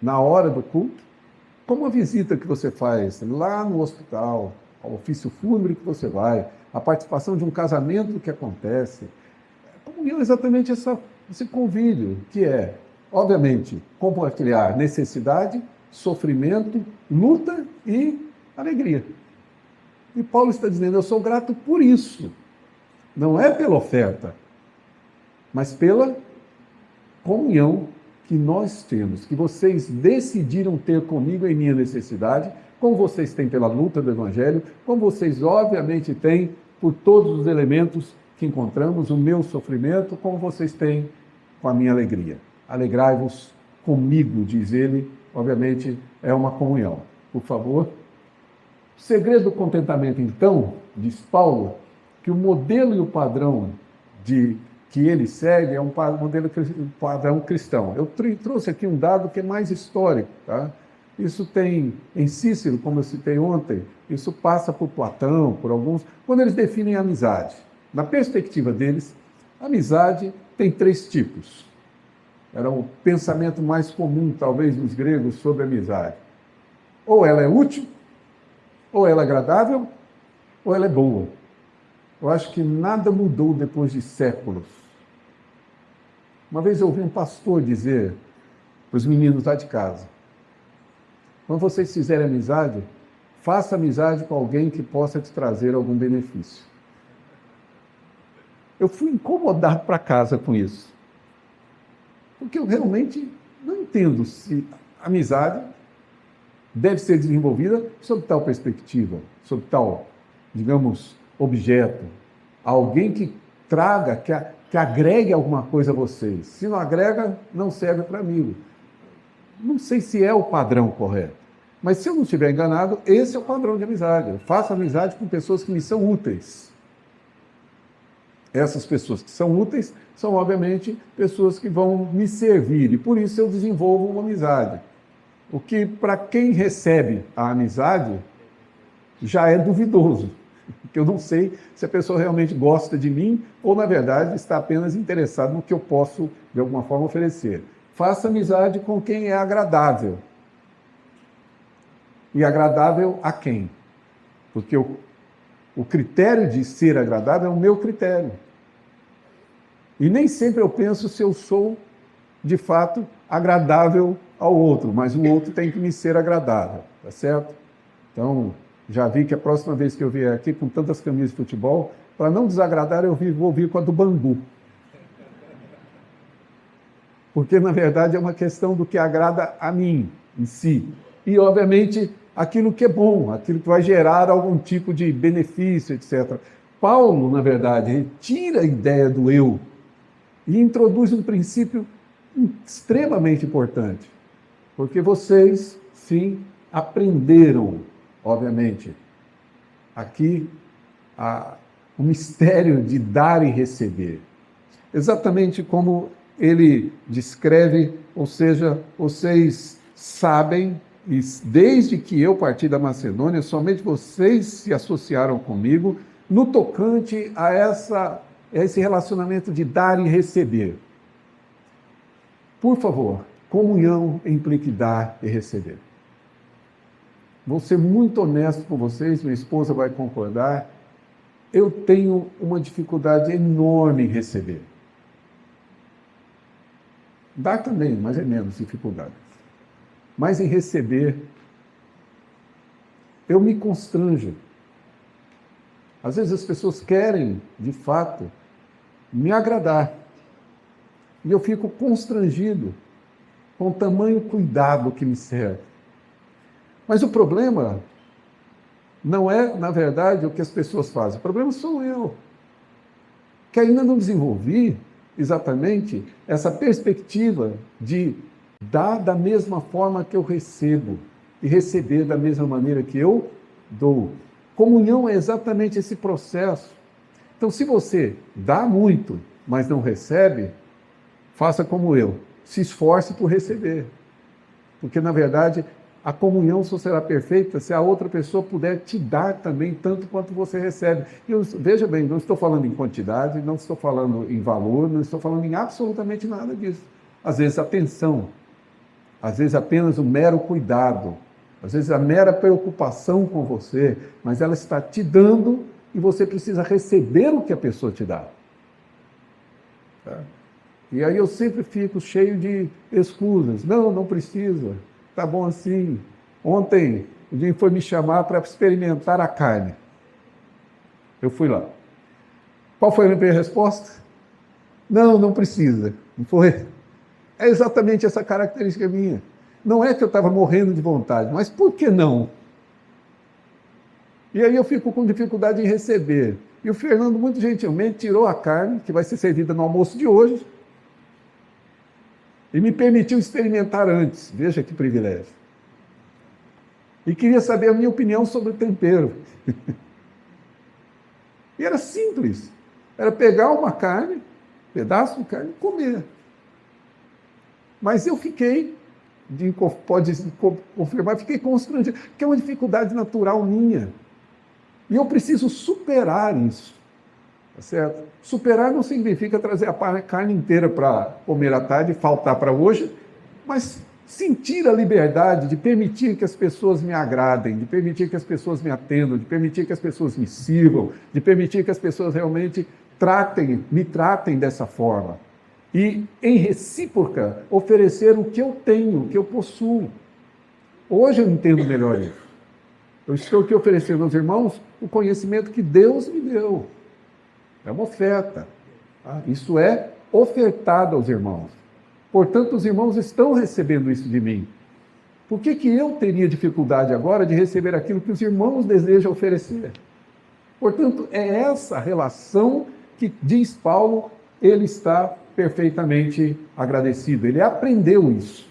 na hora do culto, como a visita que você faz lá no hospital, ao ofício fúnebre que você vai, a participação de um casamento que acontece. A comunhão é exatamente esse convívio, que é, obviamente, compartilhar necessidade, sofrimento, luta e alegria. E Paulo está dizendo: eu sou grato por isso. Não é pela oferta, mas pela comunhão que nós temos, que vocês decidiram ter comigo em minha necessidade, como vocês têm pela luta do Evangelho, como vocês obviamente têm por todos os elementos que encontramos, o meu sofrimento, como vocês têm com a minha alegria. Alegrai-vos comigo, diz ele, obviamente, é uma comunhão. Por favor. O segredo do contentamento, então, diz Paulo, que o modelo e o padrão que ele segue é um padrão cristão. Eu trouxe aqui um dado que é mais histórico, tá? Isso tem em Cícero, como eu citei ontem, isso passa por Platão, por alguns, quando eles definem a amizade. Na perspectiva deles, a amizade tem 3 tipos. Era o pensamento mais comum, talvez, dos gregos sobre a amizade. Ou ela é útil, ou ela é agradável, ou ela é boa. Eu acho que nada mudou depois de séculos. Uma vez eu ouvi um pastor dizer para os meninos lá de casa: quando vocês fizerem amizade, faça amizade com alguém que possa te trazer algum benefício. Eu fui incomodado para casa com isso. Porque eu realmente não entendo se amizade deve ser desenvolvida sob tal perspectiva, sob tal, digamos, objeto. Alguém que traga, que agregue alguma coisa a vocês. Se não agrega, não serve para amigo. Não sei se é o padrão correto, mas se eu não estiver enganado, esse é o padrão de amizade. Eu faço amizade com pessoas que me são úteis. Essas pessoas que são úteis são, obviamente, pessoas que vão me servir, e por isso eu desenvolvo uma amizade. O que, para quem recebe a amizade, já é duvidoso, porque eu não sei se a pessoa realmente gosta de mim ou, na verdade, está apenas interessado no que eu posso, de alguma forma, oferecer. Faça amizade com quem é agradável. E agradável a quem? Porque o critério de ser agradável é o meu critério. E nem sempre eu penso se eu sou, de fato, agradável ao outro, mas o outro tem que me ser agradável, tá certo? Então, já vi que a próxima vez que eu vier aqui com tantas camisas de futebol, para não desagradar, eu vou vir com a do Bangu. Porque, na verdade, é uma questão do que agrada a mim, em si. E, obviamente, aquilo que é bom, aquilo que vai gerar algum tipo de benefício, etc. Paulo, na verdade, retira a ideia do eu e introduz um princípio extremamente importante. Porque vocês, sim, aprenderam, obviamente, aqui o mistério de dar e receber. Exatamente como ele descreve, ou seja, vocês sabem, e desde que eu parti da Macedônia, somente vocês se associaram comigo no tocante a esse relacionamento de dar e receber. Por favor, comunhão implica dar e receber. Vou ser muito honesto com vocês, minha esposa vai concordar, eu tenho uma dificuldade enorme em receber. Dar também, mas é menos dificuldade. Mas em receber, eu me constranjo. Às vezes as pessoas querem, de fato, me agradar. E eu fico constrangido com o tamanho cuidado que me serve. Mas o problema não é, na verdade, o que as pessoas fazem. O problema sou eu, que ainda não desenvolvi exatamente essa perspectiva de dar da mesma forma que eu recebo e receber da mesma maneira que eu dou. Comunhão é exatamente esse processo. Então, se você dá muito, mas não recebe, faça como eu, se esforce por receber. Porque, na verdade, a comunhão só será perfeita se a outra pessoa puder te dar também tanto quanto você recebe. Veja bem, não estou falando em quantidade, não estou falando em valor, não estou falando em absolutamente nada disso. Às vezes atenção, às vezes apenas um mero cuidado, às vezes a mera preocupação com você, mas ela está te dando e você precisa receber o que a pessoa te dá. Tá? E aí eu sempre fico cheio de escusas. Não precisa. Tá bom assim. Ontem, o dia foi me chamar para experimentar a carne. Eu fui lá. Qual foi a minha primeira resposta? Não precisa. Não foi? É exatamente essa característica minha. Não é que eu estava morrendo de vontade, mas por que não? E aí eu fico com dificuldade em receber. E o Fernando, muito gentilmente, tirou a carne, que vai ser servida no almoço de hoje, E me permitiu experimentar antes. Veja que privilégio. E queria saber a minha opinião sobre o tempero. E era simples. Era pegar uma carne, pedaço de carne e comer. Mas eu fiquei, pode confirmar, fiquei constrangido, porque é uma dificuldade natural minha. E eu preciso superar isso. Tá certo? Superar não significa trazer a carne inteira para comer à tarde e faltar para hoje, mas sentir a liberdade de permitir que as pessoas me agradem, de permitir que as pessoas me atendam, de permitir que as pessoas me sirvam, de permitir que as pessoas realmente me tratem dessa forma. E, em recíproca, oferecer o que eu tenho, o que eu possuo. Hoje eu entendo melhor isso. Eu estou aqui oferecendo aos irmãos o conhecimento que Deus me deu. É uma oferta. Tá? Isso é ofertado aos irmãos. Portanto, os irmãos estão recebendo isso de mim. Por que eu teria dificuldade agora de receber aquilo que os irmãos desejam oferecer? Portanto, é essa relação que, diz Paulo, ele está perfeitamente agradecido. Ele aprendeu isso.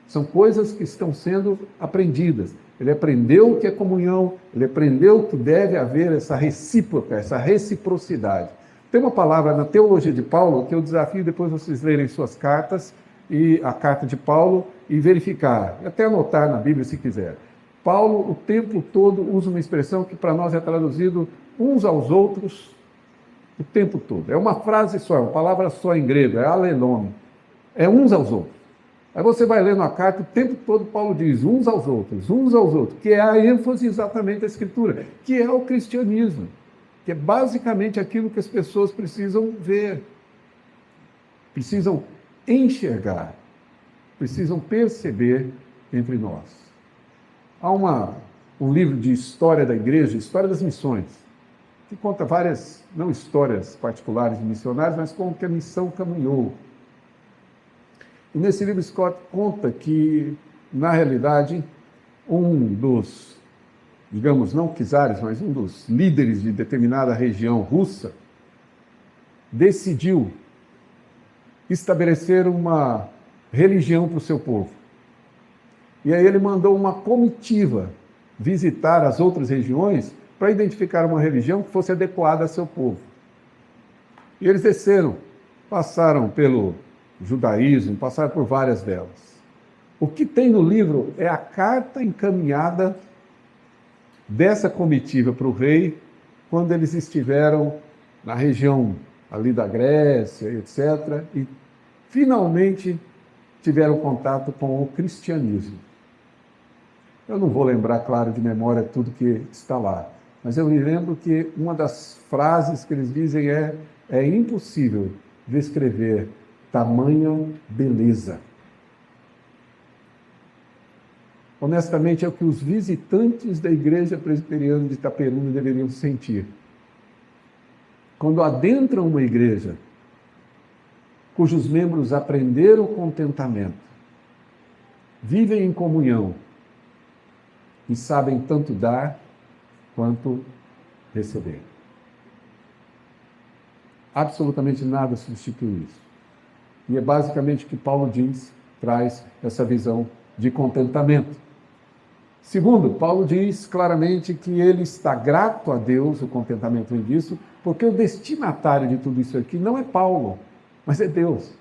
São coisas que estão sendo aprendidas. Ele aprendeu o que é comunhão, ele aprendeu que deve haver essa recíproca, essa reciprocidade. Tem uma palavra na teologia de Paulo que eu desafio depois vocês lerem suas cartas, e a carta de Paulo, e verificar, até anotar na Bíblia se quiser. Paulo o tempo todo usa uma expressão que para nós é traduzido uns aos outros o tempo todo. É uma frase só, é uma palavra só em grego, é alelome. É uns aos outros. Aí você vai lendo a carta, o tempo todo Paulo diz uns aos outros, que é a ênfase exatamente da Escritura, que é o cristianismo, que é basicamente aquilo que as pessoas precisam ver, precisam enxergar, precisam perceber entre nós. Há um livro de história da igreja, História das Missões, que conta várias, não histórias particulares de missionários, mas como que a missão caminhou. E nesse livro Scott conta que, na realidade, um dos, digamos, não czares, mas um dos líderes de determinada região russa decidiu estabelecer uma religião para o seu povo. E aí ele mandou uma comitiva visitar as outras regiões para identificar uma religião que fosse adequada ao seu povo. E eles desceram, passaram pelo judaísmo, passaram por várias delas. O que tem no livro é a carta encaminhada dessa comitiva para o rei, quando eles estiveram na região ali da Grécia, etc., e finalmente tiveram contato com o cristianismo. Eu não vou lembrar, claro, de memória tudo que está lá, mas eu me lembro que uma das frases que eles dizem é impossível descrever tamanha beleza. Honestamente, é o que os visitantes da Igreja Presbiteriana de Itaperuna deveriam sentir. Quando adentram uma igreja cujos membros aprenderam contentamento, vivem em comunhão e sabem tanto dar quanto receber. Absolutamente nada substitui isso. E é basicamente o que Paulo traz essa visão de contentamento. Segundo, Paulo diz claramente que ele está grato a Deus, o contentamento vem disso, porque o destinatário de tudo isso aqui não é Paulo, mas é Deus.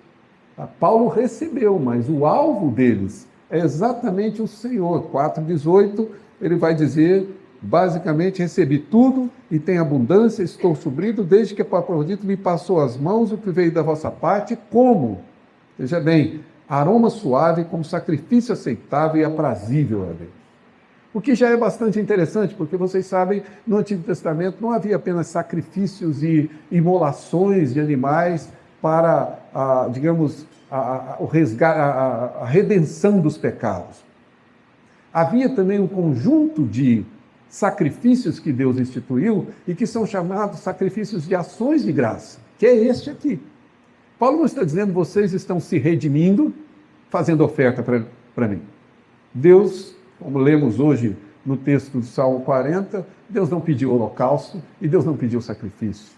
Paulo recebeu, mas o alvo deles é exatamente o Senhor. 4,18, ele vai dizer, basicamente, recebi tudo e tenho abundância, estou suprido, desde que Epafrodito me passou as mãos o que veio da vossa parte, como, veja bem, aroma suave, como sacrifício aceitável e aprazível a Deus. O que já é bastante interessante, porque vocês sabem, no Antigo Testamento não havia apenas sacrifícios e imolações de animais para, digamos, a redenção dos pecados. Havia também um conjunto de sacrifícios que Deus instituiu e que são chamados sacrifícios de ações de graça, que é este aqui. Paulo não está dizendo vocês estão se redimindo, fazendo oferta para mim. Deus, como lemos hoje no texto do Salmo 40, Deus não pediu holocausto e Deus não pediu sacrifício.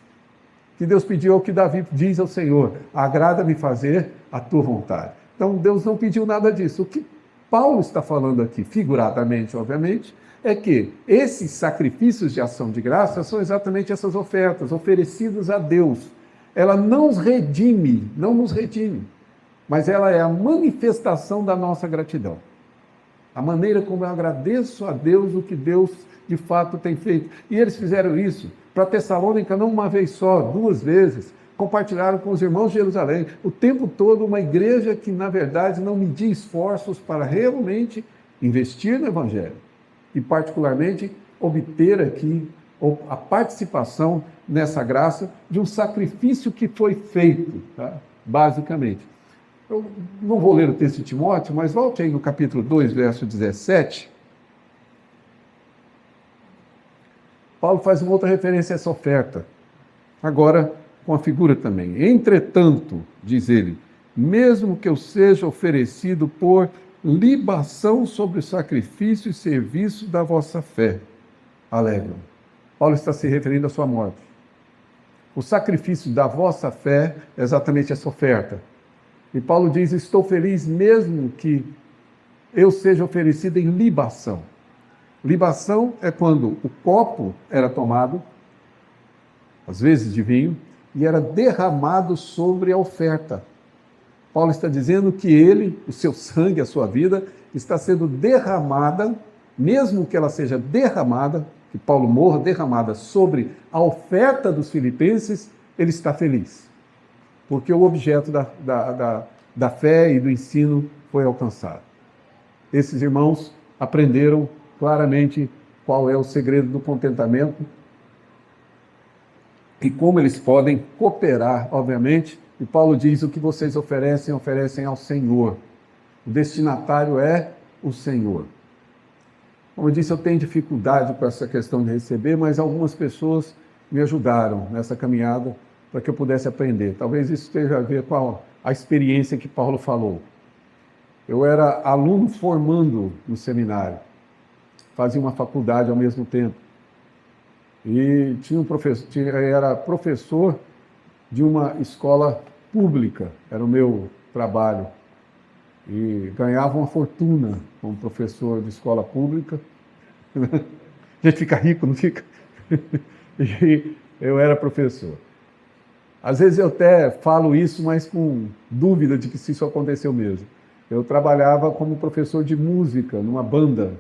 O que Deus pediu é o que Davi diz ao Senhor: agrada-me fazer a tua vontade. Então Deus não pediu nada disso. O que Paulo está falando aqui, figuradamente, obviamente, é que esses sacrifícios de ação de graça são exatamente essas ofertas oferecidas a Deus. Ela não nos redime, mas ela é a manifestação da nossa gratidão. A maneira como eu agradeço a Deus o que Deus de fato tem feito. E eles fizeram isso para Tessalônica não uma vez só, 2 vezes. Compartilharam com os irmãos de Jerusalém. O tempo todo uma igreja que, na verdade, não media esforços para realmente investir no Evangelho. E, particularmente, obter aqui a participação nessa graça de um sacrifício que foi feito, tá? Basicamente. Eu não vou ler o texto de Timóteo, mas volte aí no capítulo 2, verso 17. Paulo faz uma outra referência a essa oferta. Agora, com a figura também. Entretanto, diz ele, mesmo que eu seja oferecido por libação sobre o sacrifício e serviço da vossa fé, alegram. Paulo está se referindo à sua morte. O sacrifício da vossa fé é exatamente essa oferta. E Paulo diz, estou feliz mesmo que eu seja oferecido em libação. Libação é quando o copo era tomado, às vezes de vinho, e era derramado sobre a oferta. Paulo está dizendo que ele, o seu sangue, a sua vida, está sendo derramada, mesmo que ela seja derramada, que Paulo morra derramada sobre a oferta dos filipenses, ele está feliz. Porque o objeto da fé e do ensino foi alcançado. Esses irmãos aprenderam claramente qual é o segredo do contentamento e como eles podem cooperar, obviamente. E Paulo diz, o que vocês oferecem, oferecem ao Senhor. O destinatário é o Senhor. Como eu disse, eu tenho dificuldade com essa questão de receber, mas algumas pessoas me ajudaram nessa caminhada para que eu pudesse aprender. Talvez isso tenha a ver com a experiência que Paulo falou. Eu era aluno formando no seminário, fazia uma faculdade ao mesmo tempo. E tinha um professor, era professor de uma escola pública, era o meu trabalho. E ganhava uma fortuna como professor de escola pública. A gente fica rico, não fica? E eu era professor. Às vezes eu até falo isso, mas com dúvida de que se isso aconteceu mesmo. Eu trabalhava como professor de música numa banda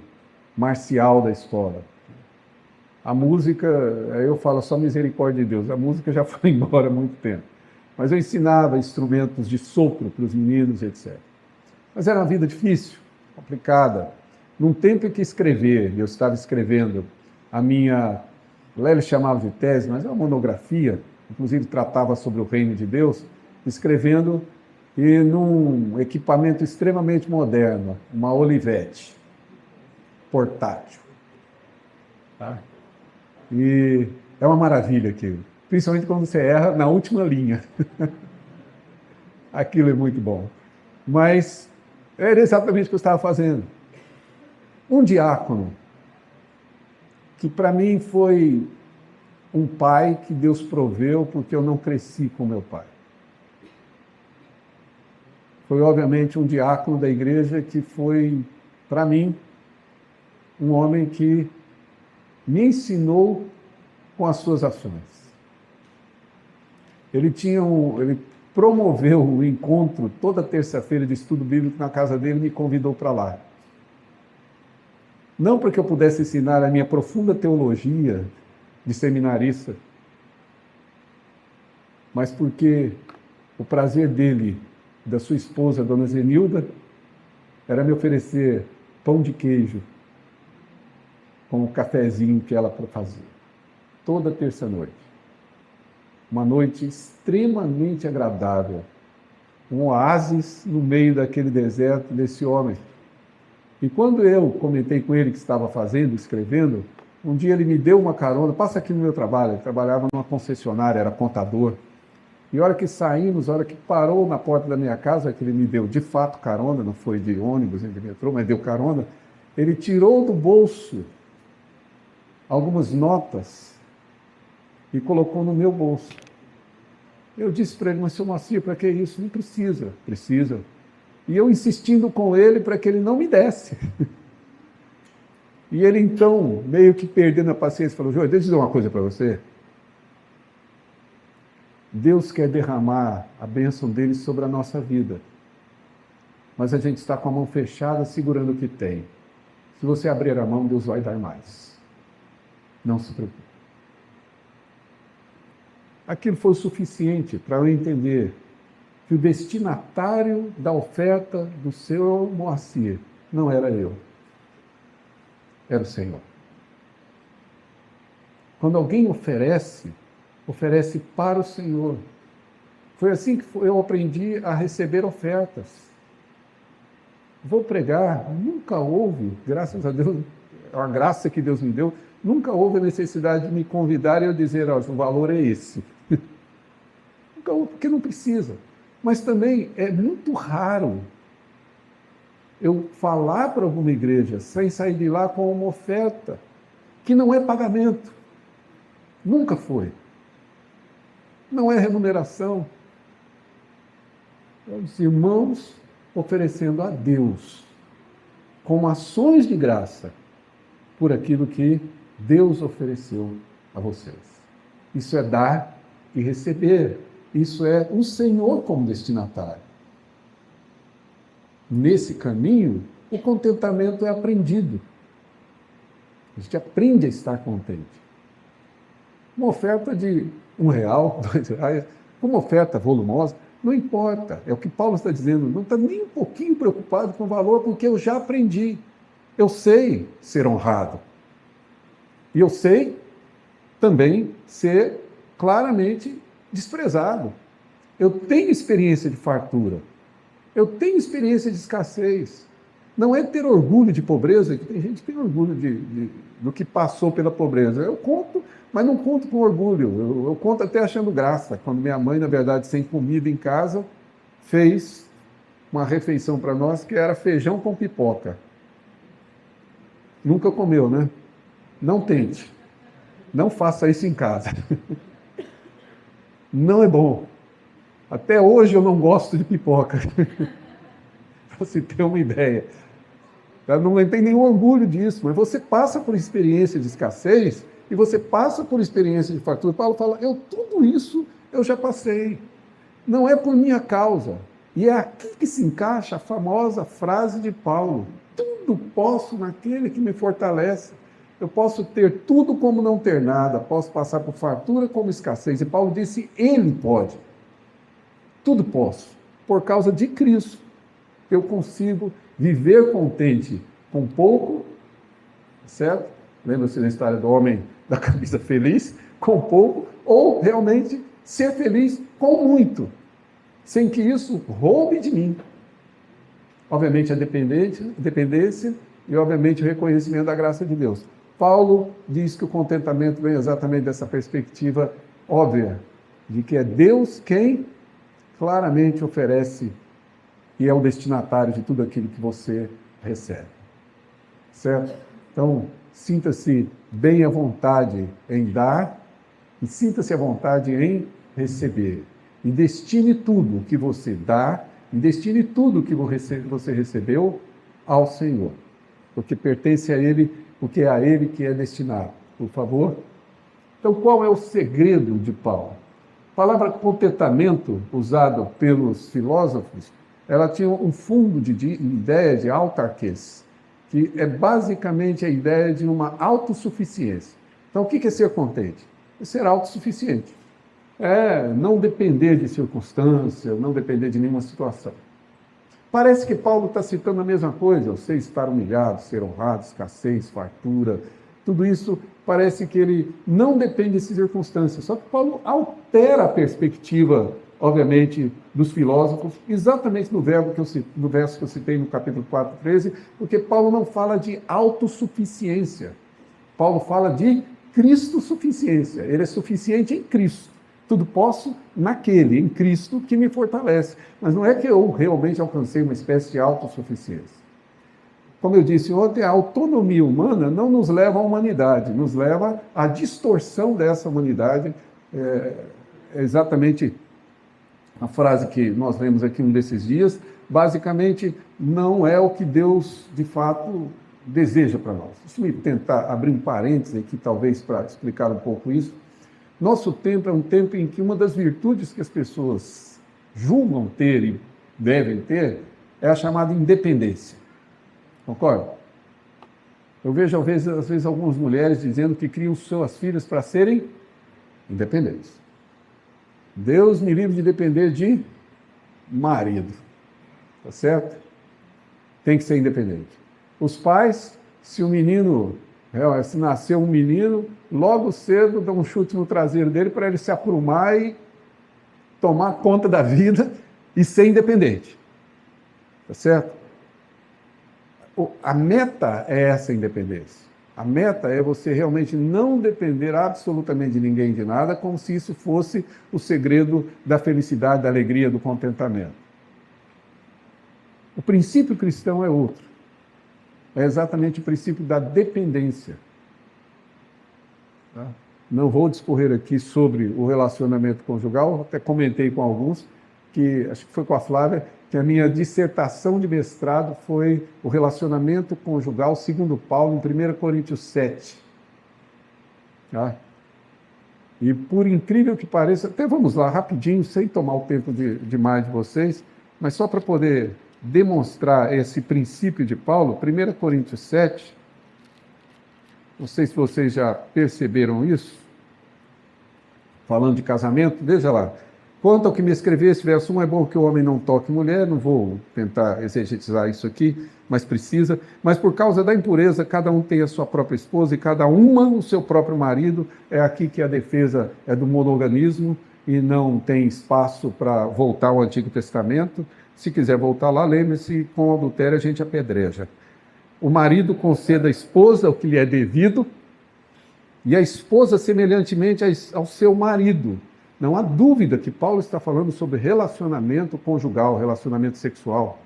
marcial da escola. A música, eu falo só misericórdia de Deus, a música já foi embora há muito tempo. Mas eu ensinava instrumentos de sopro para os meninos, etc. Mas era uma vida difícil, complicada. Num tempo em que escrever, eu estava escrevendo a minha, lá eles chamavam de tese, mas é uma monografia, inclusive tratava sobre o reino de Deus, escrevendo e num equipamento extremamente moderno, uma Olivetti portátil. Tá? E é uma maravilha aquilo, principalmente quando você erra na última linha. Aquilo é muito bom. Mas era exatamente o que eu estava fazendo. Um diácono, que para mim foi um pai que Deus proveu porque eu não cresci com meu pai. Foi, obviamente, um diácono da igreja que foi, para mim, um homem que me ensinou com as suas ações. Ele promoveu um encontro toda terça-feira de estudo bíblico na casa dele e me convidou para lá. Não porque eu pudesse ensinar a minha profunda teologia de seminarista, mas porque o prazer dele, da sua esposa, dona Zenilda, era me oferecer pão de queijo com o cafezinho que ela fazia, toda terça-noite. Uma noite extremamente agradável, um oásis no meio daquele deserto desse homem. E quando eu comentei com ele que estava fazendo, escrevendo, um dia ele me deu uma carona, passa aqui no meu trabalho, ele trabalhava numa concessionária, era contador. E a hora que saímos, a hora que parou na porta da minha casa, que ele me deu de fato carona, não foi de ônibus, nem de metrô, mas deu carona, ele tirou do bolso algumas notas e colocou no meu bolso. Eu disse para ele, mas seu Moacir, para que isso? Não precisa. Precisa. E eu insistindo com ele para que ele não me desse. E ele então, meio que perdendo a paciência, falou: João, deixa eu dizer uma coisa para você. Deus quer derramar a bênção dele sobre a nossa vida. Mas a gente está com a mão fechada, segurando o que tem. Se você abrir a mão, Deus vai dar mais. Não se preocupe. Aquilo foi o suficiente para eu entender que o destinatário da oferta do seu Moacir não era eu. Era o Senhor. Quando alguém oferece para o Senhor. Foi assim que eu aprendi a receber ofertas. Vou pregar, nunca houve, graças a Deus, é uma graça que Deus me deu, nunca houve a necessidade de me convidar e eu dizer: o valor é esse. Nunca houve, porque não precisa. Mas também é muito raro eu falar para alguma igreja sem sair de lá com uma oferta, que não é pagamento. Nunca foi. Não é remuneração. Os irmãos oferecendo a Deus como ações de graça por aquilo que Deus ofereceu a vocês. Isso é dar e receber. Isso é o Senhor como destinatário. Nesse caminho, o contentamento é aprendido. A gente aprende a estar contente. Uma oferta de R$1, R$2, uma oferta volumosa, não importa. É o que Paulo está dizendo. Não está nem um pouquinho preocupado com o valor, porque eu já aprendi. Eu sei ser honrado. E eu sei também ser claramente desprezado. Eu tenho experiência de fartura. Eu tenho experiência de escassez. Não é ter orgulho de pobreza, que tem gente que tem orgulho do que passou pela pobreza. Eu conto, mas não conto com orgulho. Eu conto até achando graça. Quando minha mãe, na verdade, sem comida em casa, fez uma refeição para nós que era feijão com pipoca. Nunca comeu, né? Não tente. Não faça isso em casa. Não é bom. Até hoje eu não gosto de pipoca. Para você ter uma ideia. Eu não tenho nenhum orgulho disso, mas você passa por experiência de escassez e você passa por experiência de fartura. Paulo fala: tudo isso eu já passei. Não é por minha causa. E é aqui que se encaixa a famosa frase de Paulo: tudo posso naquele que me fortalece. Eu posso ter tudo como não ter nada, posso passar por fartura como escassez. E Paulo disse: ele pode. Tudo posso. Por causa de Cristo, eu consigo viver contente com pouco, certo? Lembra-se da história do homem da camisa feliz? Com pouco, ou realmente ser feliz com muito, sem que isso roube de mim. Obviamente a dependência e obviamente o reconhecimento da graça de Deus. Paulo diz que o contentamento vem exatamente dessa perspectiva óbvia, de que é Deus quem claramente oferece e é o destinatário de tudo aquilo que você recebe. Certo? Então, sinta-se bem à vontade em dar e sinta-se à vontade em receber. E destine tudo o que você dá, e destine tudo o que você recebeu ao Senhor, porque pertence a Ele, porque é a Ele que é destinado. Por favor? Então, qual é o segredo de Paulo? A palavra contentamento, usada pelos filósofos, ela tinha um fundo de ideia de autarquês, que é basicamente a ideia de uma autossuficiência. Então, o que é ser contente? É ser autossuficiente. É não depender de circunstância, não depender de nenhuma situação. Parece que Paulo está citando a mesma coisa: eu sei estar humilhado, ser honrado, escassez, fartura. Tudo isso parece que ele não depende de circunstâncias. Só que Paulo altera a perspectiva, obviamente, dos filósofos, exatamente no verso que eu citei no capítulo 4, 13, porque Paulo não fala de autossuficiência. Paulo fala de Cristo-suficiência. Ele é suficiente em Cristo. Tudo posso naquele, em Cristo, que me fortalece. Mas não é que eu realmente alcancei uma espécie de autossuficiência. Como eu disse ontem, a autonomia humana não nos leva à humanidade, nos leva à distorção dessa humanidade, exatamente a frase que nós lemos aqui um desses dias, basicamente não é o que Deus, de fato, deseja para nós. Deixa eu tentar abrir um parênteses aqui, talvez, para explicar um pouco isso. Nosso tempo é um tempo em que uma das virtudes que as pessoas julgam ter e devem ter é a chamada independência. Concorda? Eu vejo, às vezes, algumas mulheres dizendo que criam suas filhas para serem independentes. Deus me livre de depender de marido. Tá certo? Tem que ser independente. Os pais, se nasceu um menino, logo cedo dão um chute no traseiro dele para ele se aprumar e tomar conta da vida e ser independente. Tá certo? A meta é essa independência. A meta é você realmente não depender absolutamente de ninguém, de nada, como se isso fosse o segredo da felicidade, da alegria, do contentamento. O princípio cristão é outro. É exatamente o princípio da dependência. Tá? Não vou discorrer aqui sobre o relacionamento conjugal, até comentei com alguns, que acho que foi com a Flávia, que a minha dissertação de mestrado foi o relacionamento conjugal segundo Paulo, em 1 Coríntios 7. Tá? E por incrível que pareça, até vamos lá rapidinho, sem tomar o tempo demais de vocês, mas só para poder demonstrar esse princípio de Paulo, 1 Coríntios 7, não sei se vocês já perceberam isso, falando de casamento, veja lá. Quanto ao que me escrevesse, verso 1, é bom que o homem não toque mulher, não vou tentar exegetizar isso aqui, mas precisa. Mas por causa da impureza, cada um tem a sua própria esposa e cada uma o seu próprio marido. É aqui que a defesa é do monoganismo e não tem espaço para voltar ao Antigo Testamento. Se quiser voltar lá, lembre-se, com adultério a gente apedreja. O marido conceda à esposa o que lhe é devido e a esposa semelhantemente ao seu marido. Não há dúvida que Paulo está falando sobre relacionamento conjugal, relacionamento sexual.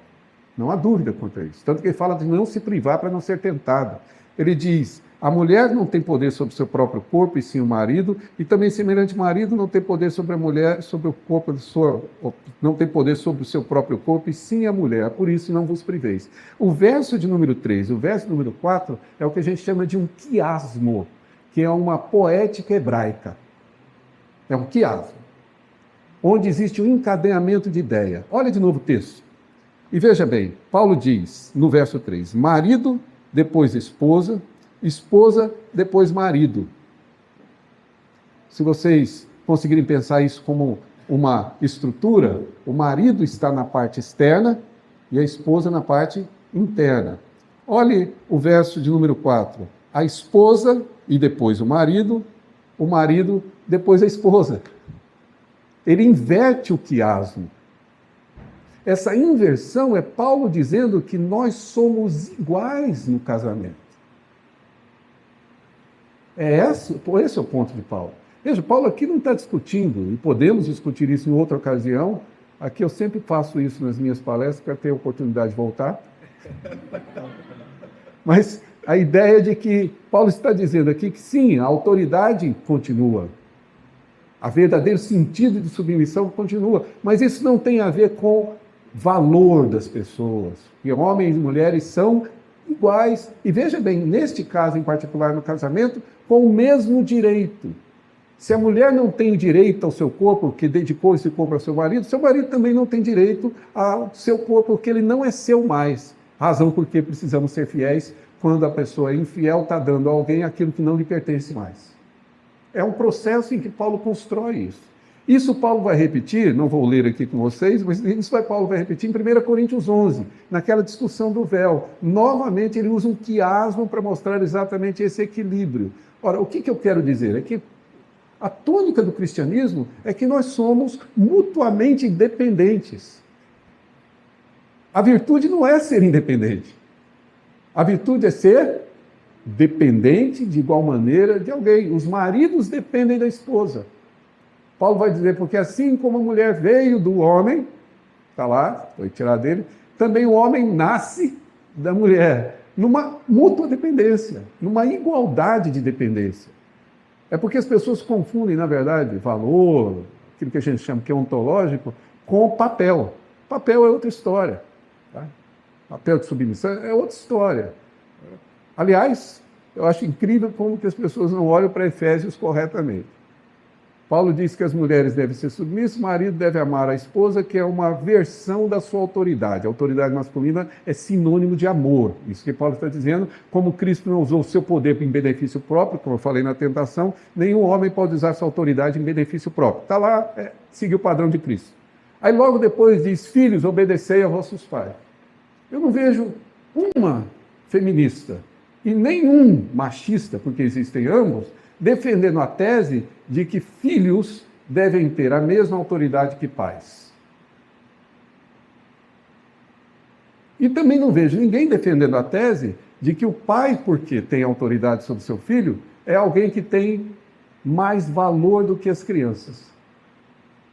Não há dúvida quanto a isso. Tanto que ele fala de não se privar para não ser tentado. Ele diz, a mulher não tem poder sobre o seu próprio corpo, e sim o marido, e também semelhante ao marido não tem poder sobre a mulher, sobre o corpo de não tem poder sobre o seu próprio corpo, e sim a mulher. Por isso não vos priveis. O verso de número 3, o verso número 4, é o que a gente chama de um quiasmo, que é uma poética hebraica. É um quiasmo, onde existe um encadeamento de ideia. Olha de novo o texto. E veja bem, Paulo diz, no verso 3, marido, depois esposa, esposa, depois marido. Se vocês conseguirem pensar isso como uma estrutura, o marido está na parte externa e a esposa na parte interna. Olhe o verso de número 4. A esposa e depois o marido depois a esposa. Ele inverte o quiasmo. Essa inversão é Paulo dizendo que nós somos iguais no casamento. Esse é o ponto de Paulo. Veja, Paulo aqui não está discutindo, e podemos discutir isso em outra ocasião. Aqui eu sempre faço isso nas minhas palestras para ter a oportunidade de voltar. Mas a ideia de que Paulo está dizendo aqui que sim, a autoridade continua. A verdadeiro sentido de submissão continua. Mas isso não tem a ver com valor das pessoas. E homens e mulheres são iguais. E veja bem, neste caso em particular, no casamento, com o mesmo direito. Se a mulher não tem direito ao seu corpo, que dedicou esse corpo ao seu marido também não tem direito ao seu corpo, porque ele não é seu mais. Razão por que precisamos ser fiéis quando a pessoa é infiel, está dando a alguém aquilo que não lhe pertence mais. É um processo em que Paulo constrói isso. Isso Paulo vai repetir, não vou ler aqui com vocês, mas isso Paulo vai repetir em 1 Coríntios 11, naquela discussão do véu. Novamente ele usa um quiasmo para mostrar exatamente esse equilíbrio. Ora, o que eu quero dizer? É que a tônica do cristianismo é que nós somos mutuamente independentes. A virtude não é ser independente. A virtude é ser dependente de igual maneira de alguém. Os maridos dependem da esposa. Paulo vai dizer, porque assim como a mulher veio do homem, está lá, foi tirado dele, também o homem nasce da mulher, numa mútua dependência, numa igualdade de dependência. É porque as pessoas confundem, na verdade, valor, aquilo que a gente chama que é ontológico, com papel. Papel é outra história. Tá? Papel de submissão é outra história. Aliás, eu acho incrível como que as pessoas não olham para Efésios corretamente. Paulo diz que as mulheres devem ser submissas, o marido deve amar a esposa, que é uma versão da sua autoridade. A autoridade masculina é sinônimo de amor. Isso que Paulo está dizendo, como Cristo não usou o seu poder em benefício próprio, como eu falei na tentação, nenhum homem pode usar sua autoridade em benefício próprio. Está lá, seguir o padrão de Cristo. Aí logo depois diz, filhos, obedecei a vossos pais. Eu não vejo uma feminista e nenhum machista, porque existem ambos, defendendo a tese de que filhos devem ter a mesma autoridade que pais. E também não vejo ninguém defendendo a tese de que o pai, porque tem autoridade sobre seu filho, é alguém que tem mais valor do que as crianças.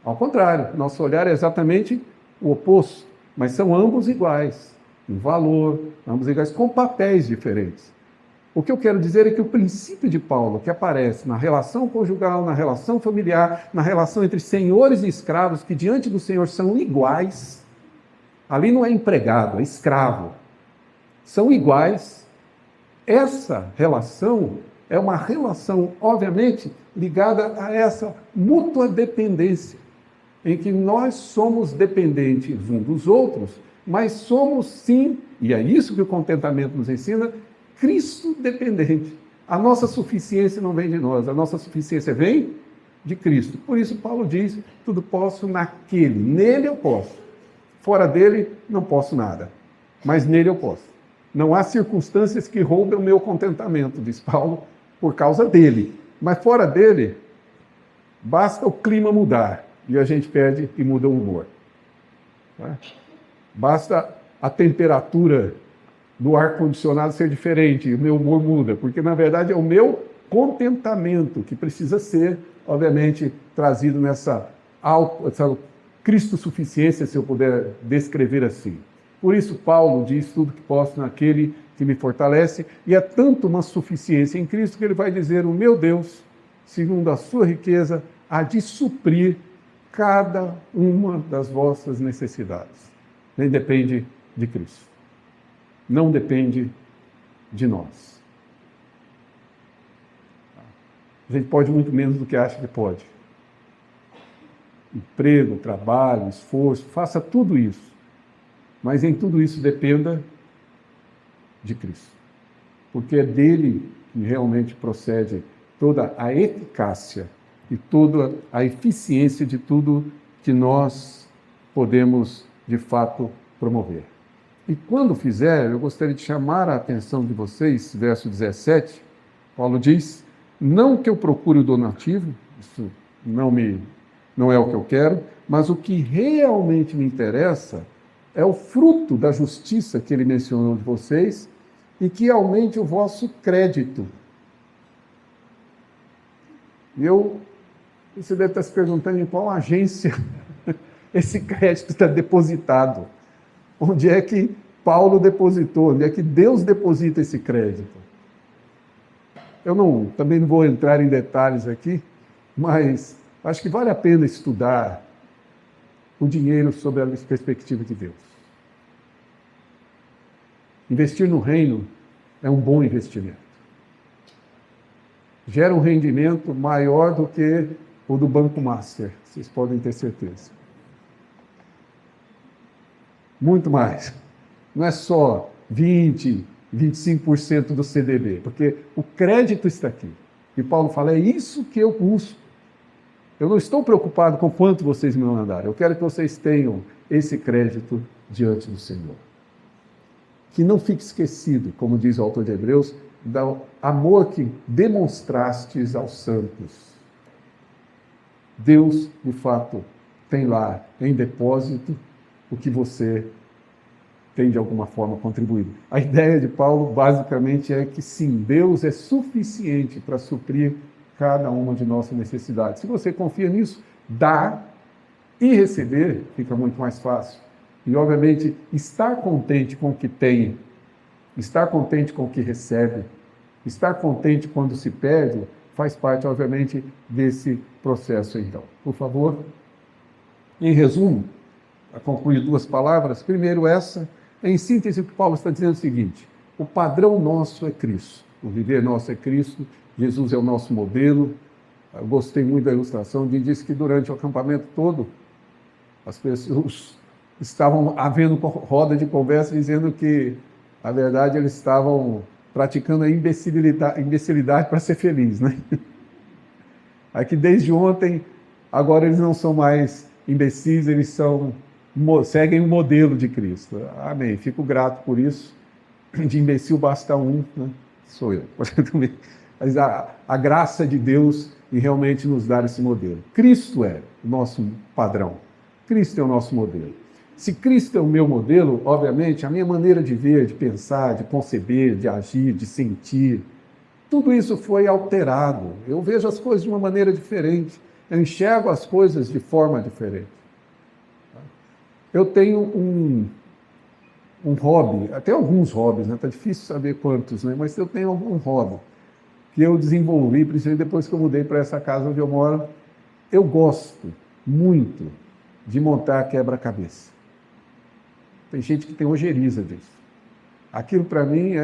Ao contrário, nosso olhar é exatamente o oposto, mas são ambos iguais, em valor, ambos iguais, com papéis diferentes. O que eu quero dizer é que o princípio de Paulo, que aparece na relação conjugal, na relação familiar, na relação entre senhores e escravos, que diante do Senhor são iguais, ali não é empregado, é escravo, são iguais. Essa relação é uma relação, obviamente, ligada a essa mútua dependência, em que nós somos dependentes uns dos outros, mas somos sim, e é isso que o contentamento nos ensina, Cristo dependente. A nossa suficiência não vem de nós, a nossa suficiência vem de Cristo. Por isso Paulo diz, tudo posso naquele, nele eu posso. Fora dele não posso nada, mas nele eu posso. Não há circunstâncias que roubem o meu contentamento, diz Paulo, por causa dele. Mas fora dele, basta o clima mudar e a gente perde e muda o humor. Tá? Basta a temperatura do ar-condicionado ser diferente e o meu humor muda, porque na verdade é o meu contentamento que precisa ser, obviamente, trazido essa Cristo-suficiência, se eu puder descrever assim. Por isso Paulo diz tudo que posso naquele que me fortalece, e é tanto uma suficiência em Cristo que ele vai dizer, o meu Deus, segundo a sua riqueza, há de suprir cada uma das vossas necessidades. Nem depende de Cristo. Não depende de nós. A gente pode muito menos do que acha que pode. Emprego, trabalho, esforço, faça tudo isso. Mas em tudo isso dependa de Cristo. Porque é dele que realmente procede toda a eficácia e toda a eficiência de tudo que nós podemos, de fato, promover. E quando fizer, eu gostaria de chamar a atenção de vocês, verso 17, Paulo diz, não que eu procure o donativo, isso não é o que eu quero, mas o que realmente me interessa é o fruto da justiça que ele mencionou de vocês e que aumente o vosso crédito. E você deve estar se perguntando em qual agência esse crédito está depositado. Onde é que Paulo depositou? Onde é que Deus deposita esse crédito? Eu também não vou entrar em detalhes aqui, mas acho que vale a pena estudar o dinheiro sob a perspectiva de Deus. Investir no reino é um bom investimento. Gera um rendimento maior do que o do Banco Master, vocês podem ter certeza. Muito mais. Não é só 20%, 25% do CDB, porque o crédito está aqui. E Paulo fala, é isso que eu busco. Eu não estou preocupado com quanto vocês me mandarem. Eu quero que vocês tenham esse crédito diante do Senhor. Que não fique esquecido, como diz o autor de Hebreus, do amor que demonstrastes aos santos. Deus, de fato, tem lá em depósito o que você tem de alguma forma contribuído. A ideia de Paulo basicamente é que sim, Deus é suficiente para suprir cada uma de nossas necessidades. Se você confia nisso, dar e receber fica muito mais fácil. E obviamente estar contente com o que tem, estar contente com o que recebe, estar contente quando se perde, faz parte obviamente desse processo então. Por favor, em resumo, a concluir duas palavras. Primeiro, essa, em síntese, o que Paulo está dizendo é o seguinte: o padrão nosso é Cristo, o viver nosso é Cristo, Jesus é o nosso modelo. Eu gostei muito da ilustração, disse que durante o acampamento todo, as pessoas estavam havendo roda de conversa dizendo que, na verdade, eles estavam praticando a imbecilidade para ser feliz, né? Aqui desde ontem, agora eles não são mais imbecis, eles seguem o modelo de Cristo. Amém. Fico grato por isso. De imbecil basta um, né? Sou eu. Mas a graça de Deus em realmente nos dar esse modelo. Cristo é o nosso padrão. Cristo é o nosso modelo. Se Cristo é o meu modelo, obviamente, a minha maneira de ver, de pensar, de conceber, de agir, de sentir, tudo isso foi alterado. Eu vejo as coisas de uma maneira diferente. Eu enxergo as coisas de forma diferente. Eu tenho um hobby, até alguns hobbies, né? Tá difícil saber quantos, né? Mas eu tenho algum hobby que eu desenvolvi, principalmente depois que eu mudei para essa casa onde eu moro. Eu gosto muito de montar quebra-cabeça. Tem gente que tem ojeriza disso. Aquilo para mim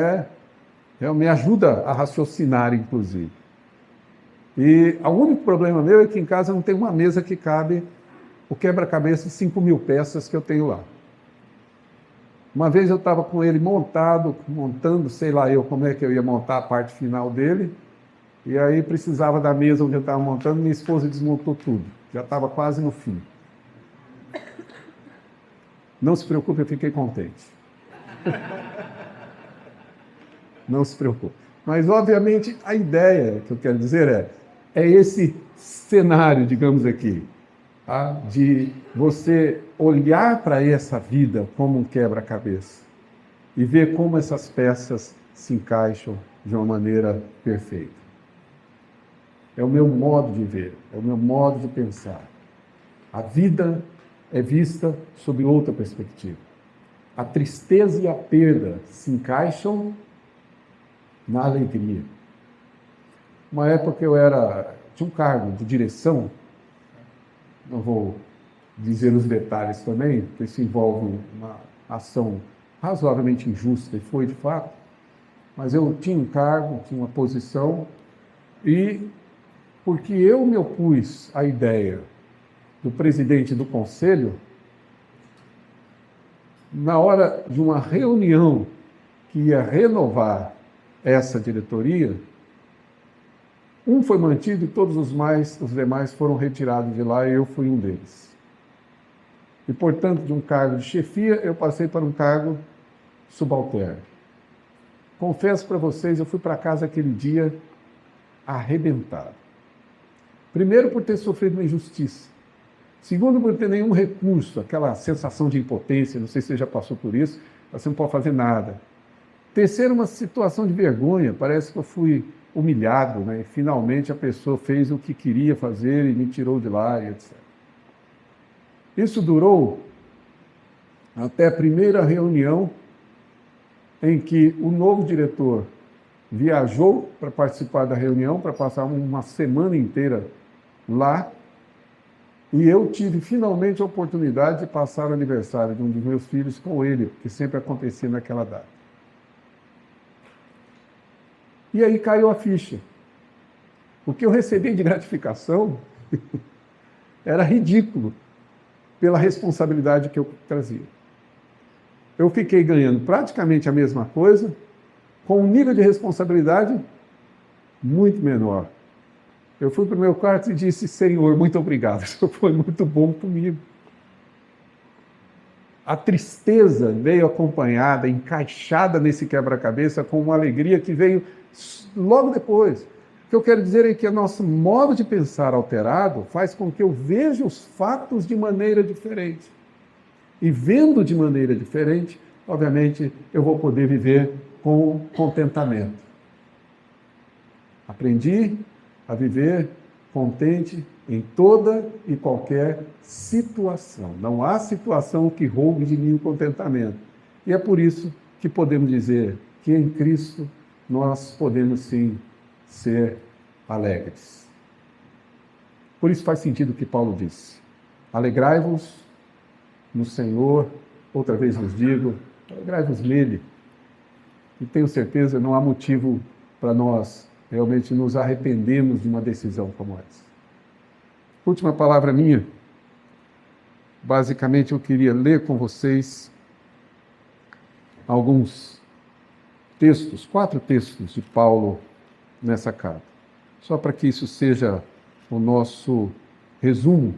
me ajuda a raciocinar, inclusive. E o único problema meu é que em casa não tem uma mesa que cabe o quebra-cabeça de 5.000 peças que eu tenho lá. Uma vez eu estava com ele montando, sei lá eu como é que eu ia montar a parte final dele, e aí precisava da mesa onde eu estava montando, minha esposa desmontou tudo. Já estava quase no fim. Não se preocupe, eu fiquei contente. Não se preocupe. Mas, obviamente, a ideia que eu quero dizer é esse cenário, digamos aqui, tá? De você olhar para essa vida como um quebra-cabeça e ver como essas peças se encaixam de uma maneira perfeita. É o meu modo de ver, é o meu modo de pensar. A vida é vista sob outra perspectiva. A tristeza e a perda se encaixam na alegria. Uma época eu tinha um cargo de direção, não vou dizer os detalhes também, porque isso envolve uma ação razoavelmente injusta, e foi de fato, mas eu tinha um cargo, tinha uma posição, e porque eu me opus à ideia do presidente do conselho, na hora de uma reunião que ia renovar essa diretoria, um foi mantido e todos os demais foram retirados de lá, e eu fui um deles. E, portanto, de um cargo de chefia, eu passei para um cargo subalterno. Confesso para vocês, eu fui para casa aquele dia arrebentado. Primeiro, por ter sofrido uma injustiça. Segundo, por não ter nenhum recurso, aquela sensação de impotência, não sei se você já passou por isso, você não pode fazer nada. Terceiro, uma situação de vergonha, parece que eu fui humilhado, né? E finalmente a pessoa fez o que queria fazer e me tirou de lá, e etc. Isso durou até a primeira reunião em que o novo diretor viajou para participar da reunião, para passar uma semana inteira lá, e eu tive finalmente a oportunidade de passar o aniversário de um dos meus filhos com ele, que sempre acontecia naquela data. E aí caiu a ficha. O que eu recebi de gratificação era ridículo pela responsabilidade que eu trazia. Eu fiquei ganhando praticamente a mesma coisa, com um nível de responsabilidade muito menor. Eu fui para o meu quarto e disse: Senhor, muito obrigado, o Senhor foi muito bom comigo. A tristeza veio acompanhada, encaixada nesse quebra-cabeça, com uma alegria que veio logo depois. O que eu quero dizer é que o nosso modo de pensar alterado faz com que eu veja os fatos de maneira diferente. E vendo de maneira diferente, obviamente, eu vou poder viver com contentamento. Aprendi a viver contente em toda e qualquer situação. Não há situação que roube de mim o contentamento. E é por isso que podemos dizer que em Cristo nós podemos sim ser alegres. Por isso faz sentido o que Paulo disse: alegrai-vos no Senhor. Outra vez vos digo, alegrai-vos nele. E tenho certeza, não há motivo para nós realmente nos arrependermos de uma decisão como essa. Última palavra minha. Basicamente, eu queria ler com vocês alguns textos, 4 textos de Paulo nessa carta. Só para que isso seja o nosso resumo,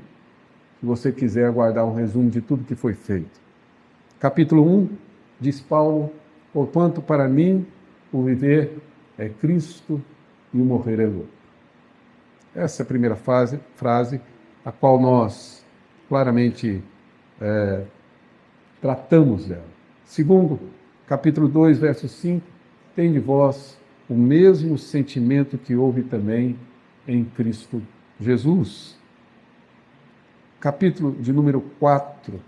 se você quiser guardar um resumo de tudo que foi feito. Capítulo 1, diz Paulo: porquanto para mim o viver é Cristo e o morrer é lucro. Essa é a primeira frase, a qual nós claramente tratamos dela. Segundo, capítulo 2, verso 5, tem de vós o mesmo sentimento que houve também em Cristo Jesus. Capítulo de número 4,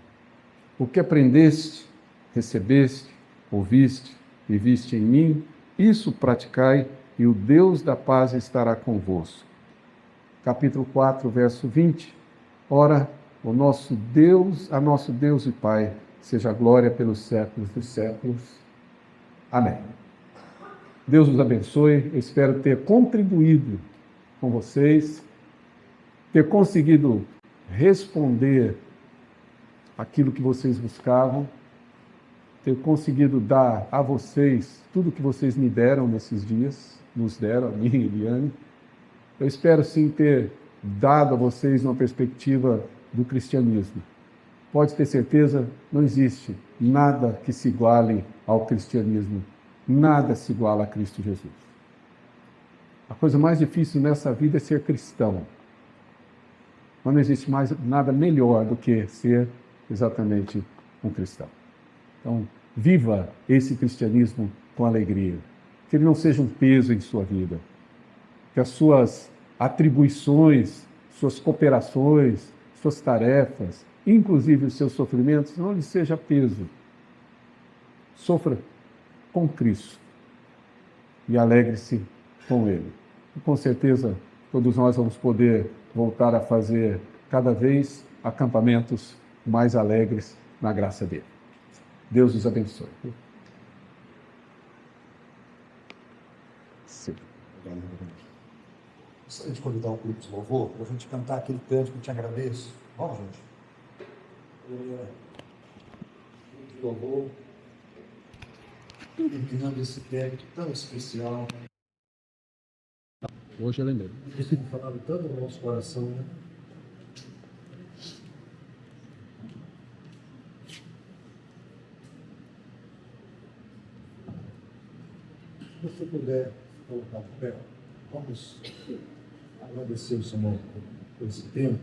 o que aprendeste, recebeste, ouviste e viste em mim, isso praticai, e o Deus da paz estará convosco. Capítulo 4, verso 20, ora, a nosso Deus e Pai, seja a glória pelos séculos dos séculos. Amém. Deus os abençoe. Eu espero ter contribuído com vocês, ter conseguido responder aquilo que vocês buscavam, ter conseguido dar a vocês tudo que vocês me deram nesses dias, nos deram, a mim e a Eliane. Eu espero sim ter dado a vocês uma perspectiva do cristianismo. Pode ter certeza, não existe nada que se iguale ao cristianismo. Nada se iguala a Cristo Jesus. A coisa mais difícil nessa vida é ser cristão. Mas não existe mais nada melhor do que ser exatamente um cristão. Então, viva esse cristianismo com alegria. Que ele não seja um peso em sua vida. Que as suas atribuições, suas cooperações, suas tarefas, inclusive os seus sofrimentos, não lhe seja peso. Sofra com Cristo e alegre-se com Ele. E com certeza todos nós vamos poder voltar a fazer cada vez acampamentos mais alegres na graça dele. Deus os abençoe. Sim. Gostaria de convidar o grupo de louvor para a gente cantar aquele cântico que te agradeço. Vamos, gente. Louvor. Terminando esse crédito tão especial. Hoje eu lembrei. Isso tem falado tanto no nosso coração, né? Se você puder colocar o pé, vamos agradecer o Senhor por esse tempo.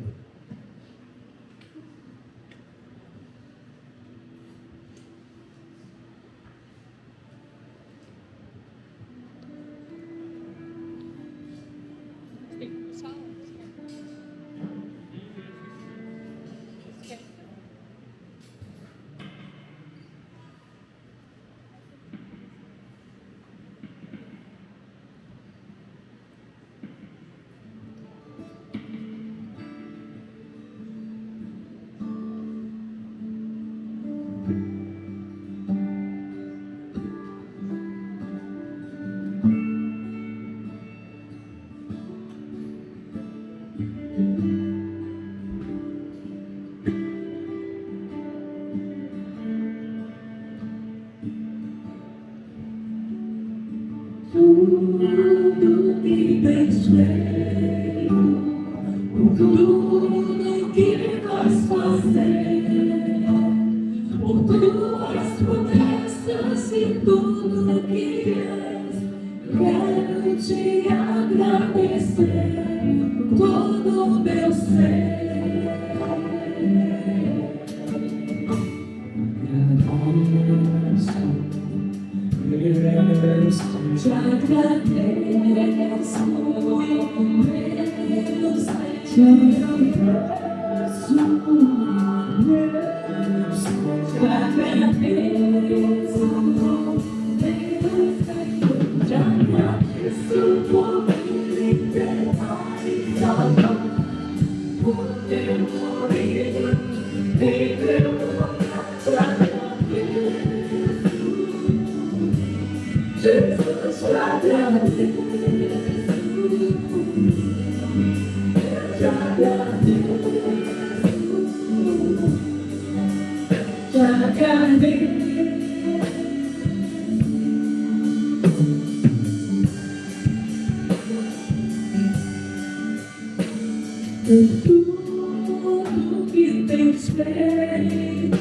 Tudo que tens feito, por tudo que vais fazer, por tuas promessas e tudo que és, quero te agradecer com todo o meu ser. Te agradeço, Deus, te agradeço, Deus, te agradeço, Deus, te agradeço por me libertar, por ter morrido em meu Jesus, te agradeço. Eu te agradeço. Te agradeço. Por tudo que tens feito,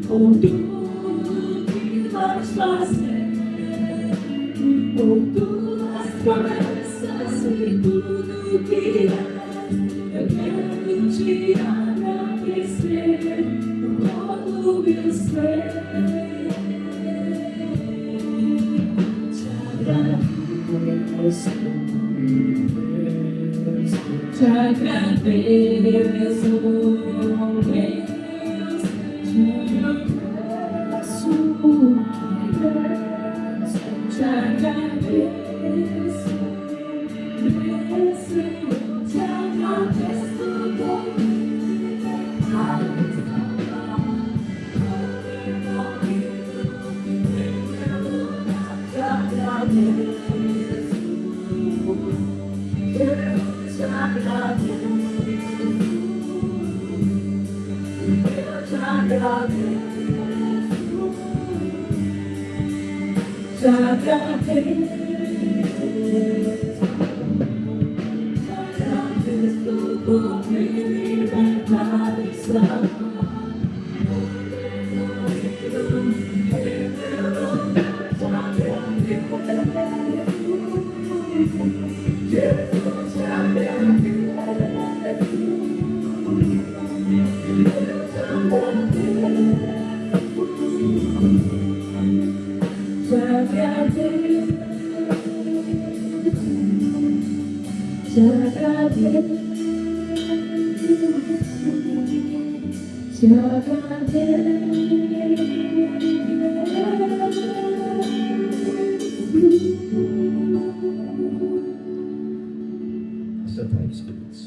por tudo que vais fazer, por tuas promessas e tudo que és, eu quero te agradecer por todo o meu ser. Te agradeço. Te agradeço, Deus, te agradeço, te agradeço, te agradeço por me libertar do escravo. Jesus, te agradeço. Te agradeço. Sentadinhos, queridos.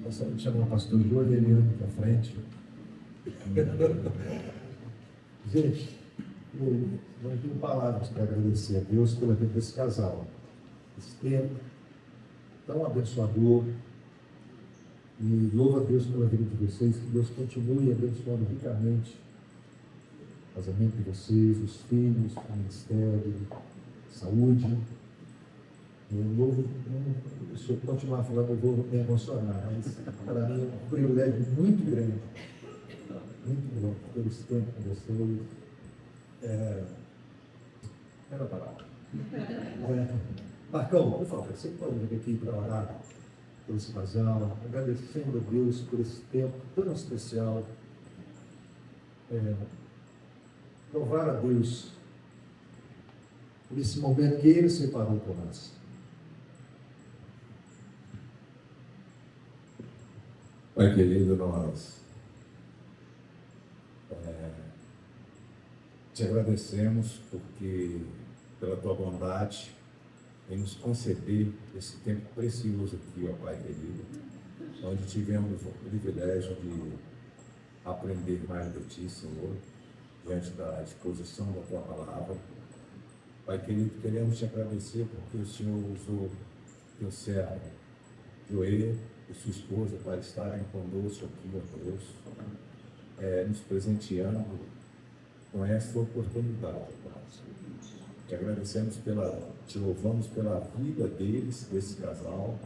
Nós vamos chamar o pastor Joelino para frente. Gente, eu não tenho palavras para agradecer a Deus pela vida desse casal. Esse tempo tão abençoador. E louvo a Deus pela vida de vocês, que Deus continue abençoando ricamente o casamento de vocês, os filhos, o ministério, saúde. Eu louvo, se eu continuar falando, eu vou me emocionar, mas para mim é um privilégio muito grande pelo esse tempo com vocês. Era a palavra. Marcão, por favor, você pode vir aqui para orar por esse casal, agradecendo a Deus por esse tempo tão especial. Louvar a Deus por esse momento que Ele separou por nós. Pai querido, nós te agradecemos porque pela tua bondade em nos conceder esse tempo precioso aqui, ó Pai querido, onde tivemos o privilégio de aprender mais de Ti, Senhor, diante da exposição da Tua palavra. Pai querido, queremos Te agradecer porque o Senhor usou Teu servo, Joê, e sua esposa para estarem conosco aqui, ó Deus, nos presenteando com essa oportunidade, Pai. Te agradecemos te louvamos pela vida deles, desse casal.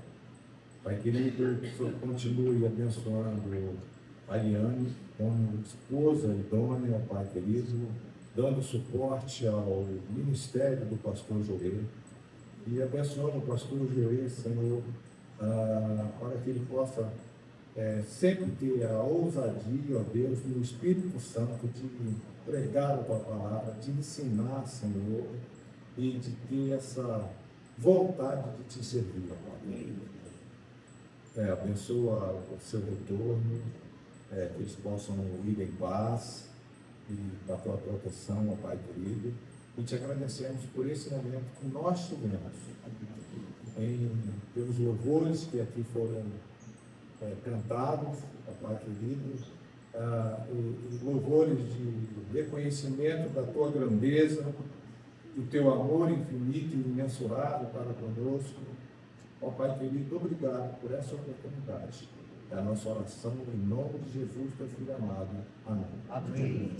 Pai querido, que o Senhor continue abençoando a Eliane como esposa idônea, Pai querido, dando suporte ao ministério do pastor Joê e abençoando o pastor Joê, Senhor, para que ele possa sempre ter a ousadia, ó Deus, no Espírito Santo de pregar a Tua palavra, de ensinar, Senhor, e de ter essa vontade de Te servir, Pai. Abençoa o seu retorno, que eles possam ir em paz e da Tua proteção, ó Pai querido. E Te agradecemos por esse momento que nós tivemos pelos louvores que aqui foram cantados, Pai querido, e louvores de reconhecimento da Tua grandeza, do teu amor infinito e imensurável para conosco. Ó Pai querido, obrigado por essa oportunidade. É a nossa oração em nome de Jesus, teu Filho amado. Amém. Amém.